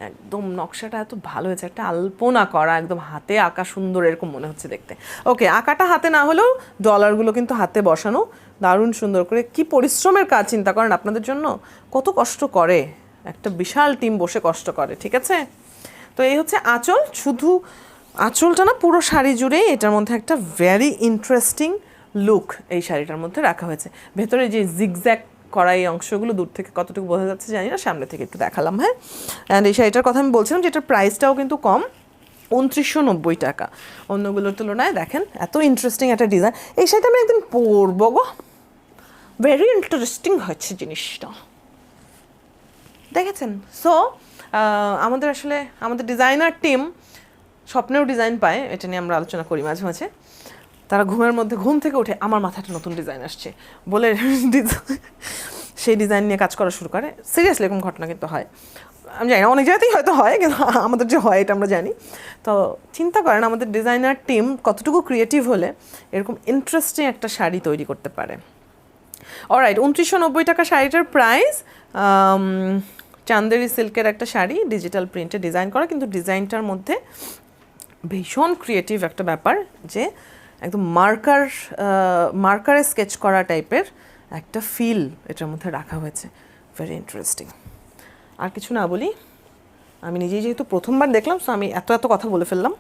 একদম নকশাটা এত ভালো হয়েছে, একটা আলপনা করা, একদম হাতে আঁকা সুন্দর এরকম মনে হচ্ছে দেখতে। ওকে, আঁকাটা হাতে না হলেও ডলারগুলো কিন্তু হাতে বসানো, দারুণ সুন্দর করে। কি পরিশ্রমের কাজ চিন্তা করেন, আপনাদের জন্য কত কষ্ট করে একটা বিশাল টিম বসে কষ্ট করে, ঠিক আছে? তো এই হচ্ছে আঁচল, শুধু আঁচলটা না পুরো শাড়ি জুড়েই এটার মধ্যে একটা ভেরি ইন্টারেস্টিং লুক এই শাড়িটার মধ্যে রাখা হয়েছে। ভেতরে যে জিগজ্যাগ করা এই অংশগুলো দূর থেকে কতটুকু বোঝা যাচ্ছে জানি না, সামনে থেকে একটু দেখালাম। হ্যাঁ, অ্যান্ড এই শাড়িটার কথা আমি বলছিলাম যে এটার প্রাইসটাও কিন্তু কম, 2990 টাকা। অন্যগুলোর তুলনায় দেখেন এত ইন্টারেস্টিং একটা ডিজাইন। এই শাড়িটা আমি একদিন পরবো গো, ভেরি ইন্টারেস্টিং হচ্ছে জিনিসটা, দেখেছেন? সো আমাদের আসলে আমাদের ডিজাইনার টিম স্বপ্নেও ডিজাইন পায়, এটা নিয়ে আমরা আলোচনা করি মাঝে মাঝে। তারা ঘুম থেকে উঠে আমার মাথায় একটা নতুন ডিজাইন আসছে বলে সেই ডিজাইন নিয়ে কাজ করা শুরু করে। সিরিয়াসলি এরকম ঘটনা কিন্তু হয়, আমি জানি না অনেক জায়গাতেই হয়তো হয়, কিন্তু আমাদের যে হয় এটা আমরা জানি। তো চিন্তা করেন আমাদের ডিজাইনার টিম কতটুকু ক্রিয়েটিভ হলে এরকম ইন্টারেস্টিং একটা শাড়ি তৈরি করতে পারে। অলরাইট, 2990 টাকা শাড়িটার প্রাইস। চান্দেরি সিল্কের একটা শাড়ি, ডিজিটাল প্রিন্টে ডিজাইন করা, কিন্তু ডিজাইনটার মধ্যে ভীষণ ক্রিয়েটিভ একটা ব্যাপার, যে একদম মার্কারে স্কেচ করা টাইপের একটা ফিল এটার মধ্যে রাখা হয়েছে। Very interesting. আর কিছু না বলি, আমি নিজেই যেহেতু প্রথমবার দেখলাম, সো আমি এত কথা বলে ফেললাম।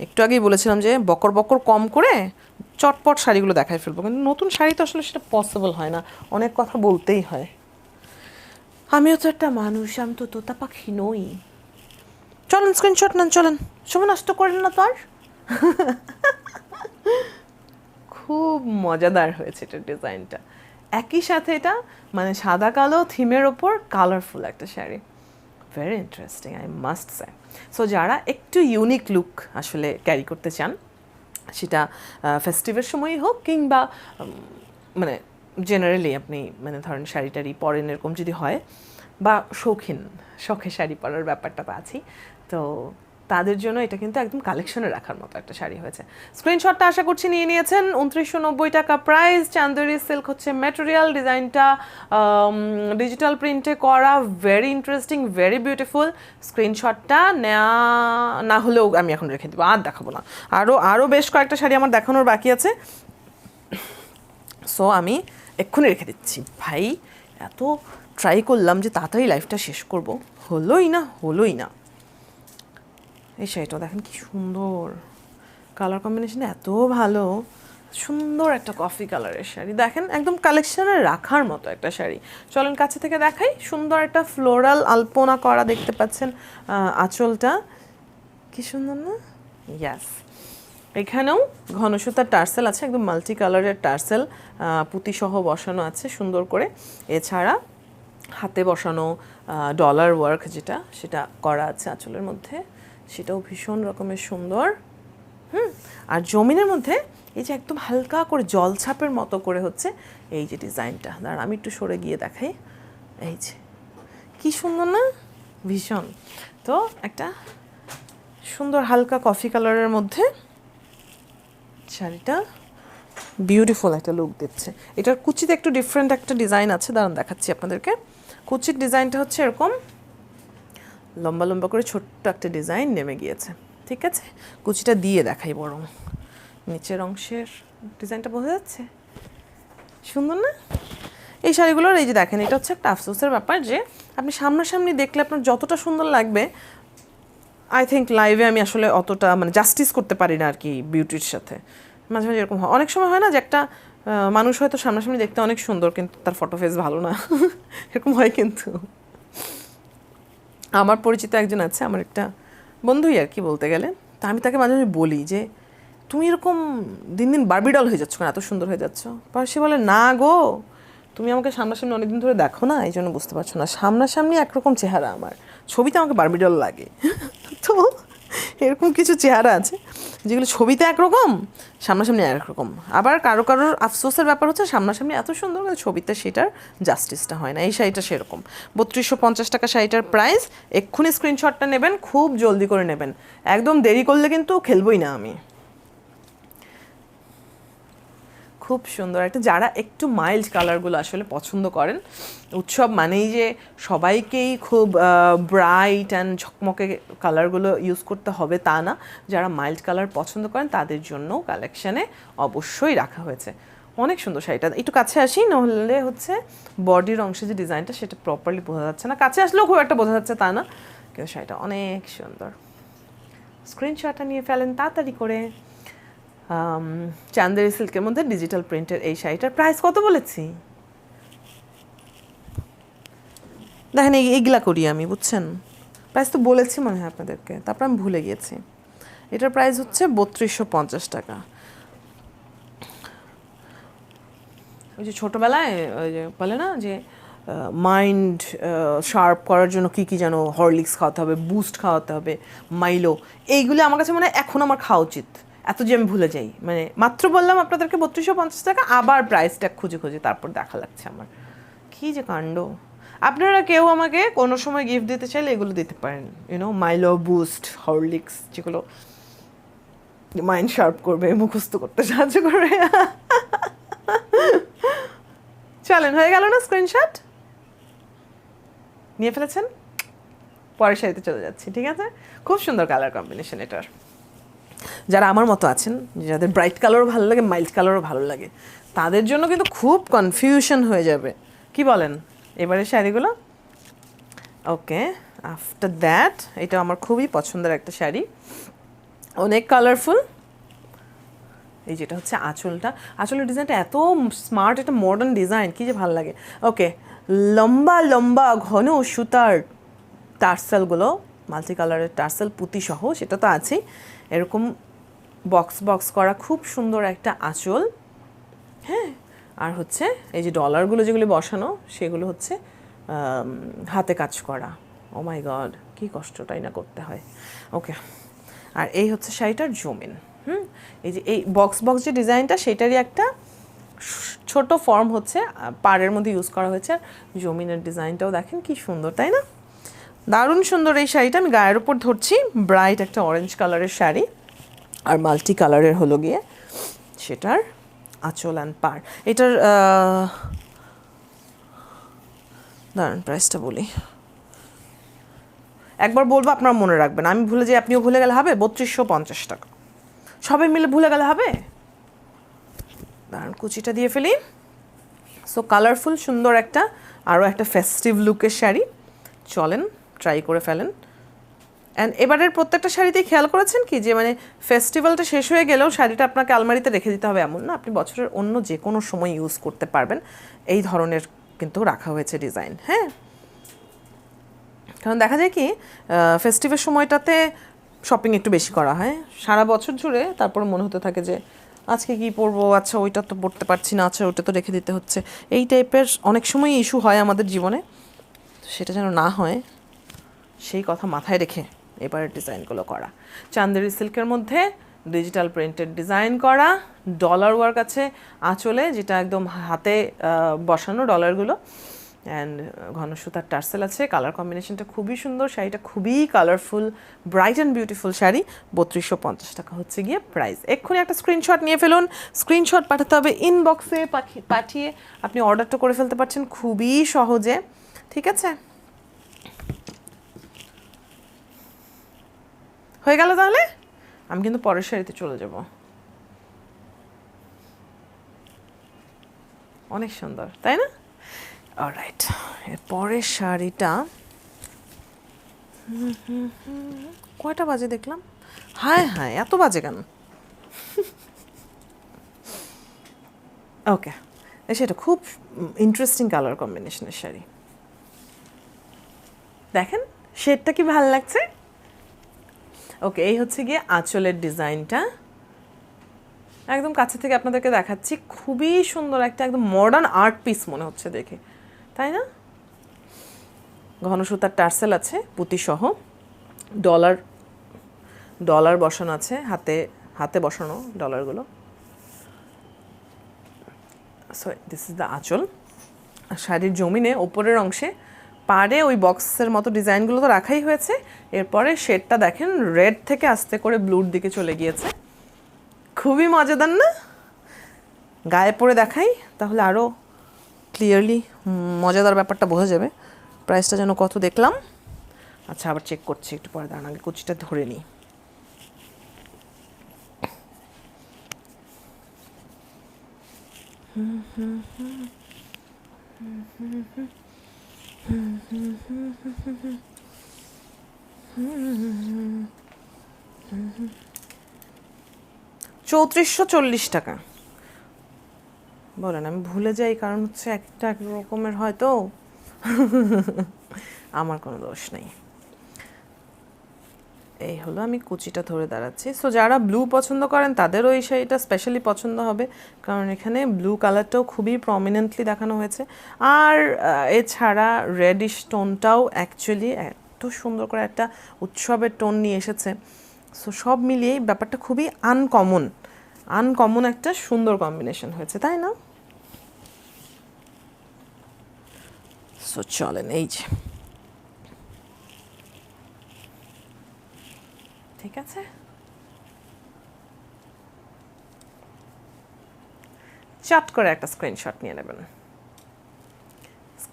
একটু আগেই বলেছিলাম যে বকর বকর কম করে চটপট শাড়িগুলো দেখাই ফেলবো, কিন্তু নতুন শাড়ি তো আসলে সেটা পসিবল হয় না, অনেক কথা বলতেই হয়। আমিও তো একটা মানুষ, আমি তো তোতা পাখি নই। চলেন স্ক্রিনশট নেন, চলেন, সময় নষ্ট করেন না তো আর। খুব মজাদার হয়েছে এটার ডিজাইনটা। একই সাথে এটা মানে সাদা কালো থিমের ওপর কালারফুল একটা sari. Very interesting, I must say. So যারা একটু ইউনিক লুক আসলে ক্যারি করতে চান, সেটা ফেস্টিভের সময়ই হোক কিংবা মানে জেনারেলি আপনি মানে ধরেন শাড়ি টাড়ি পরেন এরকম যদি হয়, বা শখে শাড়ি পরার ব্যাপারটা তো আছেই, তো তাদের জন্য এটা কিন্তু একদম কালেকশনে রাখার মতো একটা শাড়ি হয়েছে। স্ক্রিনশটটা আশা করছি নিয়ে নিয়েছেন। 2990 টাকা প্রাইস। চান্দেরি সিল্ক হচ্ছে ম্যাটেরিয়াল, ডিজাইনটা ডিজিটাল প্রিন্টে করা, ভেরি ইন্টারেস্টিং, ভেরি বিউটিফুল। স্ক্রিনশটটা নেওয়া না হলেও আমি এখন রেখে দেবো, আর দেখাবো না। আরও বেশ কয়েকটা শাড়ি আমার দেখানোর বাকি আছে, সো আমি এক্ষুনি রেখে দিচ্ছি। ভাই এত ট্রাই করলাম যে তাড়াতাড়ি লাইফটা শেষ করব, হলোই না। এই শাড়িটা দেখেন কি সুন্দর, কালার কম্বিনেশন এত ভালো, সুন্দর একটা কফি কালারের শাড়ি, দেখেন একদম কালেকশনে রাখার মতো একটা শাড়ি। চলেন কাছে থেকে দেখাই। সুন্দর একটা ফ্লোরাল আলপনা করা দেখতে পাচ্ছেন, আঁচলটা কি সুন্দর না? ইয়াস, এখানেও ঘনসূতার টার্সেল আছে, একদম মাল্টি কালারের টার্সেল পুঁতিসহ বসানো আছে সুন্দর করে। এছাড়া হাতে বসানো ডলার ওয়ার্ক সেটা করা আছে আঁচলের মধ্যে, সেটাও ভীষণ রকমের সুন্দর। আর জমিনের মধ্যে এই যে একদম হালকা করে জলছাপের মতো করে হচ্ছে এই যে ডিজাইনটা, দাঁড়ান আমি একটু সরে গিয়ে দেখাই। এই যে কি সুন্দর না, ভীষণ। তো একটা সুন্দর হালকা কফি কালারের মধ্যে শাড়িটা বিউটিফুল একটা লুক দিচ্ছে। এটার কুচিতে একটু ডিফারেন্ট একটা ডিজাইন আছে, দাঁড়ান দেখাচ্ছি আপনাদেরকে। কুচির ডিজাইনটা হচ্ছে এরকম লম্বা লম্বা করে ছোট্ট একটা ডিজাইন নেমে গিয়েছে, ঠিক আছে? কুচিটা দিয়ে দেখাই বরং, নিচের অংশের ডিজাইনটা বোঝা যাচ্ছে, সুন্দর না? এই শাড়িগুলোর এই যে দেখেন, এটা হচ্ছে একটা আফসোসের ব্যাপার যে আপনি সামনাসামনি দেখলে আপনার যতটা সুন্দর লাগবে, আই থিঙ্ক লাইভে আমি আসলে অতটা মানে জাস্টিস করতে পারি না আর কি বিউটির সাথে। মাঝে মাঝে এরকম হয়, অনেক সময় হয় না যে একটা মানুষ হয়তো সামনাসামনি দেখতে অনেক সুন্দর কিন্তু তার ফটো ফেস ভালো না, এরকম হয়। কিন্তু আমার পরিচিত একজন আছে, আমার একটা বন্ধুই আর কি বলতে গেলে, তা আমি তাকে মাঝে মাঝে বলি যে তুমি এরকম দিন দিন বারবিডল হয়ে যাচ্ছ কেন, এত সুন্দর হয়ে যাচ্ছ। পর সে বলে না গো, তুমি আমাকে সামনাসামনি অনেকদিন ধরে দেখো না, এই জন্য বুঝতে পারছো না, সামনাসামনি একরকম চেহারা আমার, ছবিতে আমাকে বারবিডল লাগে। তো এরকম কিছু চেহারা আছে যেগুলো ছবিতে একরকম, সামনাসামনি একরকম। আবার কারোর আফসোসের ব্যাপার হচ্ছে সামনাসামনি এত সুন্দর, কিন্তু ছবিতে সেটার জাস্টিসটা হয় না। এই শাড়িটা সেরকম। 3250 টাকা শাড়িটার প্রাইস। এক্ষুনি স্ক্রিনশটটা নেবেন, খুব জলদি করে নেবেন, একদম দেরি করলে কিন্তু খেলবই না আমি। খুব সুন্দর একটা, যারা একটু মাইল্ড কালারগুলো আসলে পছন্দ করেন, উৎসব মানেই যে সবাইকেই খুব ব্রাইট অ্যান্ড ঝকমকে কালারগুলো ইউজ করতে হবে তা না, যারা মাইল্ড কালার পছন্দ করেন তাদের জন্যও কালেকশানে অবশ্যই রাখা হয়েছে। অনেক সুন্দর শাড়িটা, একটু কাছে আসি, নাহলে হচ্ছে বডির অংশে যে ডিজাইনটা সেটা প্রপারলি বোঝা যাচ্ছে না, কাছে আসলেও খুব একটা বোঝা যাচ্ছে তা না, কিন্তু শাড়িটা অনেক সুন্দর। স্ক্রিনশটটা নিয়ে ফেলেন তাড়াতাড়ি করে। চান্দেরি সিল্কের মধ্যে ডিজিটাল প্রিন্টের এই শাড়িটার প্রাইস কত বলেছি দেখেন, এইগুলা করি আমি, বুঝছেন? প্রাইস তো বলেছি মনে হয় আপনাদেরকে, তারপর আমি ভুলে গিয়েছি। এটার প্রাইস হচ্ছে 3250 টাকা। ওই যে ছোটোবেলায় ওই যে বলে না যে মাইন্ড শার্প করার জন্য কী কী যেন হরলিক্স খাওয়াতে হবে, বুস্ট খাওয়াতে হবে, মাইলো, এইগুলো আমার কাছে মনে হয় এখন আমার খাওয়া উচিত, এত যে আমি ভুলে যাই। মানে মাত্র বললাম আপনাদেরকে 3250 টাকা, আবার প্রাইসটা খুঁজে তারপর দেখা লাগছে আমার, কী যে কাণ্ড। আপনারা কেউ আমাকে কোনো সময় গিফট দিতে চাইলে এগুলো দিতে পারেন, ইউনো মাইলো, বুস্ট, হরলিক্স, যেগুলো মাইন্ড শার্প করবে, মুখস্থ করতে সাহায্য করবে। চলেন, হয়ে গেল না স্ক্রিনশট? নিয়ে ফেলেছেন? পরের শাড়িতে চলে যাচ্ছি, ঠিক আছে? খুব সুন্দর কালার কম্বিনেশন এটার। যারা আমার মতো আছেন, যাদের ব্রাইট কালারও ভালো লাগে, মাইল্ড কালারও ভালো লাগে, তাদের জন্য কিন্তু খুব কনফিউশন হয়ে যাবে। কি বলেন এবারে শাড়িগুলো? ওকে, আফটার দ্যাট এটা আমার খুবই পছন্দের একটা শাড়ি, অনেক কালারফুল। এই যেটা হচ্ছে আঁচলটা, আঁচলের ডিজাইনটা এত স্মার্ট, একটা মডার্ন ডিজাইন, কি যে ভালো লাগে। ওকে, লম্বা লম্বা ঘন সুতার টার্সেলগুলো, মাল্টি কালারের টার্সেল পুঁতি সহ, সেটা তো আছেই। এরকম বক্স বক্স করা খুব সুন্দর একটা আঁচল, হ্যাঁ। আর হচ্ছে এই যে ডলারগুলো যেগুলো বসানো, সেগুলো হচ্ছে হাতে কাজ করা। ও মাই গড, কী কষ্টটাই না করতে হয়। ওকে, আর এই হচ্ছে শাড়িটার জমিন। এই যে এই বক্স বক্স যে ডিজাইনটা, সেটারই একটা ছোট ফর্ম হচ্ছে পাড়ের মধ্যে ইউজ করা হয়েছে। আর জমিনের ডিজাইনটাও দেখেন কি সুন্দর, তাই না? দারুণ সুন্দর এই শাড়িটা। আমি গায়ের উপর ধরছি, ব্রাইট একটা অরেঞ্জ কালারের শাড়ি, আর মাল্টি কালারের হলো গিয়ে সেটার আঁচল অ্যান্ড পাড়। এটার দাঁড়ান প্রাইসটা বলি, একবার বলবো আপনারা মনে রাখবেন, আমি ভুলে যাই আপনিও ভুলে গেলে হবে। 3250 টাকা, সবাই মিলে ভুলে গেলে হবে। দাঁড়ান কুচিটা দিয়ে ফেলি। সো কালারফুল সুন্দর একটা, আরও একটা ফেস্টিভ লুকের শাড়ি, চলেন ট্রাই করে ফেলেন। অ্যান্ড এবারের প্রত্যেকটা শাড়িতেই খেয়াল করেছেন কি যে মানে ফেস্টিভ্যালটা শেষ হয়ে গেলেও শাড়িটা আপনাকে আলমারিতে রেখে দিতে হবে এমন না, আপনি বছরের অন্য যে কোনো সময় ইউজ করতে পারবেন। এই ধরনের কিন্তু রাখা হয়েছে ডিজাইন, হ্যাঁ। কারণ দেখা যায় কি ফেস্টিভের সময়টাতে শপিং একটু বেশি করা হয় সারা বছর জুড়ে, তারপরে মনে হতে থাকে যে আজকে কি পরবো, আচ্ছা ওইটা তো পরতে পারছি না, আচ্ছা ওইটা তো রেখে দিতে হচ্ছে। এই টাইপের অনেক সময় ইস্যু হয় আমাদের জীবনে, সেটা যেন না হয় সেই কথা মাথায় রেখে এবারের ডিজাইনগুলো করা। চান্দেরি সিল্কের মধ্যে ডিজিটাল প্রিন্টেড ডিজাইন করা, ডলার ওয়ার্ক আছে আঁচলে, যেটা একদম হাতে বসানো ডলারগুলো, অ্যান্ড ঘন সুতার টার্সেল আছে। কালার কম্বিনেশনটা খুবই সুন্দর, শাড়িটা খুবই colourful, bright and beautiful sari. 3250 টাকা হচ্ছে গিয়ে প্রাইস। এক্ষুনি একটা স্ক্রিনশট নিয়ে ফেলুন, স্ক্রিনশট পাঠাতে হবে ইনবক্সে, পাঠিয়ে আপনি অর্ডারটা করে ফেলতে পারছেন খুবই সহজে, ঠিক আছে? হয়ে গেল তাহলে, আমি কিন্তু পরের শাড়িতে চলে যাব। অনেক সুন্দর, তাই না? অলরাইট, এর পরের শাড়িটা কয়টা বাজে দেখলাম, হায় হায় এত বাজে কেন? ওকে, সেটা খুব ইন্টারেস্টিং কালার কম্বিনেশনের শাড়ি, দেখেন শেডটা কি ভালো লাগছে। ওকে, এই হচ্ছে গিয়ে আঁচলের ডিজাইনটা, একদম কাছে থেকে আপনাদেরকে দেখাচ্ছি, খুবই সুন্দর একটা একদম মডার্ন আর্ট পিস মনে হচ্ছে দেখে, তাই না? ঘন সুতার টার্সেল আছে পুঁতি সহ, ডলার ডলার বসানো আছে, হাতে হাতে বসানো ডলারগুলো। সো দিস ইজ দ্য আঁচল। শাড়ির জমিনে ওপরের অংশে পাড়ে ওই বক্সের মতো ডিজাইনগুলো তো রাখাই হয়েছে, এরপরে শেডটা দেখেন রেড থেকে আস্তে করে ব্লুর দিকে চলে গিয়েছে, খুবই মজাদার না? গায়ে পরে দেখাই তাহলে আরও ক্লিয়ারলি মজাদার ব্যাপারটা বোঝা যাবে। প্রাইসটা যেন কত দেখলাম, আচ্ছা আবার চেক করছি একটু পরে, দাঁড়ান আগে কুচিটা ধরে নিই। $3440 টাকা। বলেন, আমি ভুলে যাই কারণ হচ্ছে একটা এক রকমের হয়তো আমার কোনো দোষ নেই। এই হলো, আমি কুচিটা ধরে দাঁড়াচ্ছি। সো যারা ব্লু পছন্দ করেন তাদেরও এই শাড়িটা স্পেশালি পছন্দ হবে, কারণ এখানে ব্লু কালারটাও খুবই প্রমিনেন্টলি দেখানো হয়েছে। আর এছাড়া রেডিশ টোনটাও অ্যাকচুয়ালি এত সুন্দর করে একটা উৎসবের টোন নিয়ে এসেছে। সো সব মিলিয়েই ব্যাপারটা খুবই আনকমন একটা সুন্দর কম্বিনেশন হয়েছে, তাই না? সো চলেন, এই যে ঠিক আছে, চট করে একটা স্ক্রিনশট নিয়ে নেবেন।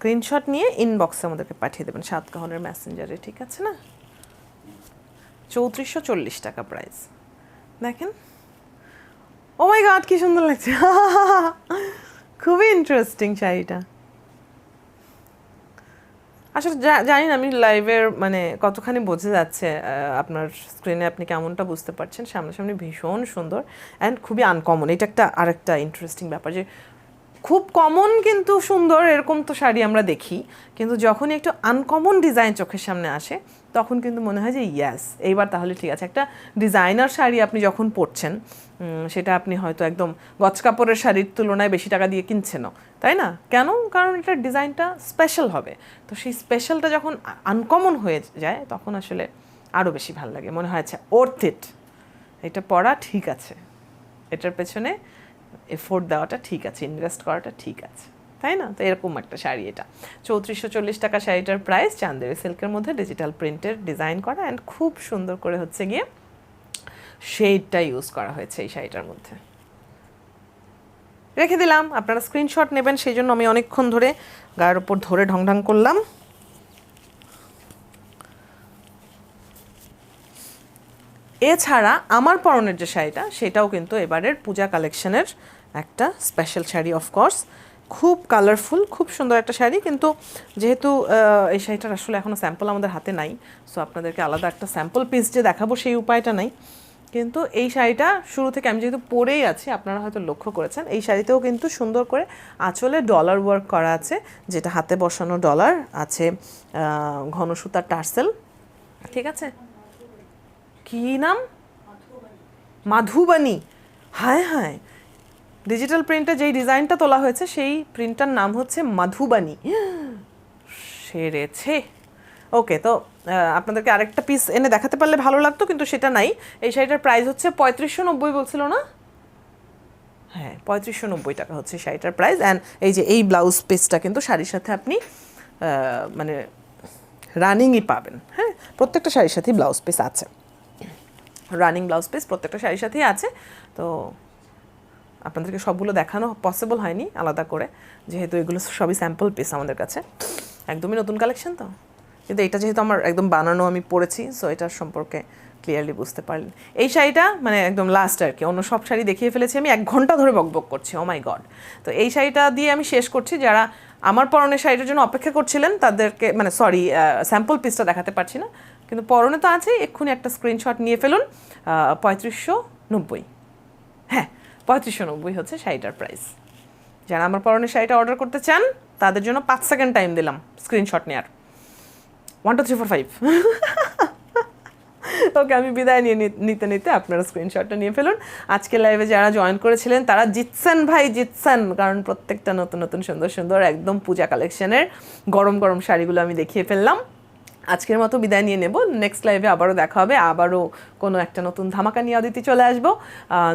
স্ক্রিনশট নিয়ে ইনবক্সে আমাদেরকে পাঠিয়ে দেবেন সাতকাহনের মেসেঞ্জারে, ঠিক আছে না? 3440 টাকা প্রাইস। দেখেন, ও মাই গড কি সুন্দর লাগছে। খুবই ইন্টারেস্টিং শাড়িটা। আসলে জানি না আমি লাইভের মানে কতখানি বোঝা যাচ্ছে আপনার স্ক্রিনে, আপনি কেমনটা বুঝতে পারছেন। সামনাসামনি ভীষণ সুন্দর অ্যান্ড খুবই আনকমন। এটা একটা আরেকটা ইন্টারেস্টিং ব্যাপার যে খুব কমন কিন্তু সুন্দর এরকম তো শাড়ি আমরা দেখি, কিন্তু যখনই একটু আনকমন ডিজাইন চোখের সামনে আসে তখন কিন্তু মনে হয় যে ইয়াস, এইবার তাহলে ঠিক আছে। একটা ডিজাইনার শাড়ি আপনি যখন পরছেন সেটা আপনি হয়তো একদম গজ কাপড়ের শাড়ির তুলনায় বেশি টাকা দিয়ে কিনছেনও, তাই না? কেন? কারণ এটার ডিজাইনটা স্পেশাল হবে। তো সেই স্পেশালটা যখন আনকমন হয়ে যায় তখন আসলে আরও বেশি ভালো লাগে, মনে হয় আচ্ছা ওর্থ ইট, এটা পরা ঠিক আছে, এটার পেছনে এফোর্ট দেওয়াটা ঠিক আছে, ইনভেস্ট করাটা ঠিক আছে, তাই না? তো এরকম একটা শাড়ি এটা। 3440 টাকা শাড়িটার প্রাইস, চান্দেরি সিল্কের মধ্যে ডিজিটাল প্রিন্টের ডিজাইন করা অ্যান্ড খুব সুন্দর করে হচ্ছে গিয়ে শেডটা ইউজ করা হয়েছে এই শাড়িটার মধ্যে। রেখে দিলাম, আপনারা স্ক্রিনশট নেবেন, সেই জন্য আমি অনেকক্ষণ ধরে গায়ের ওপর ধরে ঢং করলাম। এছাড়া আমার পরনের যে শাড়িটা সেটাও কিন্তু এবারের পূজা কালেকশনের একটা স্পেশাল শাড়ি, অফকোর্স খুব কালারফুল, খুব সুন্দর একটা শাড়ি। কিন্তু যেহেতু এই শাড়িটার আসলে এখনও স্যাম্পল আমাদের হাতে নাই, সো আপনাদেরকে আলাদা একটা স্যাম্পল পিস যে দেখাবো সেই উপায়টা নাই। কিন্তু এই শাড়িটা শুরু থেকে আমি যেহেতু পরেই আছি, আপনারা হয়তো লক্ষ্য করেছেন এই শাড়িতেও কিন্তু সুন্দর করে আঁচলে ডলার ওয়ার্ক করা আছে, যেটা হাতে বসানো ডলার আছে, ঘন সুতার টার্সেল, ঠিক আছে? কি নাম? মাধুবানী। হায় হায়, ডিজিটাল প্রিন্টে যেই ডিজাইনটা তোলা হয়েছে সেই প্রিন্টটার নাম হচ্ছে মাধুবানী। সেরেছে। ওকে, তো আপনাদেরকে আরেকটা পিস এনে দেখাতে পারলে ভালো লাগতো, কিন্তু সেটা নাই। এই শাড়িটার প্রাইস হচ্ছে 3590 বলছিল না? হ্যাঁ, 3590 টাকা হচ্ছে শাড়িটার প্রাইস। অ্যান্ড এই যে এই ব্লাউজ পিসটা কিন্তু শাড়ির সাথে আপনি মানে রানিংই পাবেন। হ্যাঁ, প্রত্যেকটা শাড়ির সাথেই ব্লাউজ পিস আছে, রানিং ব্লাউজ পিস প্রত্যেকটা শাড়ির সাথেই আছে। তো আপনাদেরকে সবগুলো দেখানো পসিবল হয়নি আলাদা করে, যেহেতু এগুলো সবই স্যাম্পল পিস আমাদের কাছে, একদমই নতুন কালেকশন তো। কিন্তু এটা যেহেতু আমার একদম বানানো, আমি পরেছি, সো এটার সম্পর্কে ক্লিয়ারলি বুঝতে পারলেন। এই শাড়িটা মানে একদম লাস্ট আর কি, অন্য সব শাড়ি দেখিয়ে ফেলেছি আমি, 1 ঘন্টা ধরে বকবক করছি, ও মাই গড। তো এই শাড়িটা দিয়ে আমি শেষ করছি। যারা আমার পরনের শাড়িটার জন্য অপেক্ষা করছিলেন তাদেরকে, মানে সরি, স্যাম্পল পিসটা দেখাতে পারছি না, কিন্তু পরনে তো আছেই, এক্ষুনি একটা স্ক্রিনশট নিয়ে ফেলুন। 3590, হ্যাঁ 3590 হচ্ছে শাড়িটার প্রাইস। যারা আমার পরনের শাড়িটা অর্ডার করতে চান তাদের জন্য 5 সেকেন্ড টাইম দিলাম স্ক্রিনশট নেওয়ার। 1 2 3 4 5। ওকে, আমি বিদায় নিতে আপনারা স্ক্রিনশটটা নিয়ে ফেলুন। আজকে লাইভে যারা জয়েন করেছিলেন তারা জিতছেন ভাই, জিতছেন, কারণ প্রত্যেকটা নতুন নতুন সুন্দর সুন্দর একদম পূজা কালেকশনের গরম গরম শাড়িগুলো আমি দেখিয়ে ফেললাম। আজকের মতো বিদায় নিয়ে নেব, নেক্সট লাইভে আবারও দেখা হবে, আবারও কোনো একটা নতুন ধামাকা নিয়ে অদিতি চলে আসবো।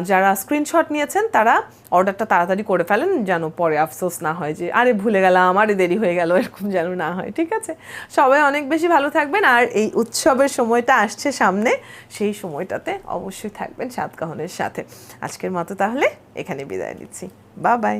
যারা স্ক্রিনশট নিয়েছেন তারা অর্ডারটা তাড়াতাড়ি করে ফেলেন, যেন পরে আফসোস না হয় যে আরে ভুলে গেলাম, আরে দেরি হয়ে গেল, এরকম যেন না হয়, ঠিক আছে? সবাই অনেক বেশি ভালো থাকবেন, আর এই উৎসবের সময়টা আসছে সামনে, সেই সময়টাতে অবশ্যই থাকবেন সাতকাহনের সাথে। আজকের মতো তাহলে এখানে বিদায় নিচ্ছি, বাই বাই।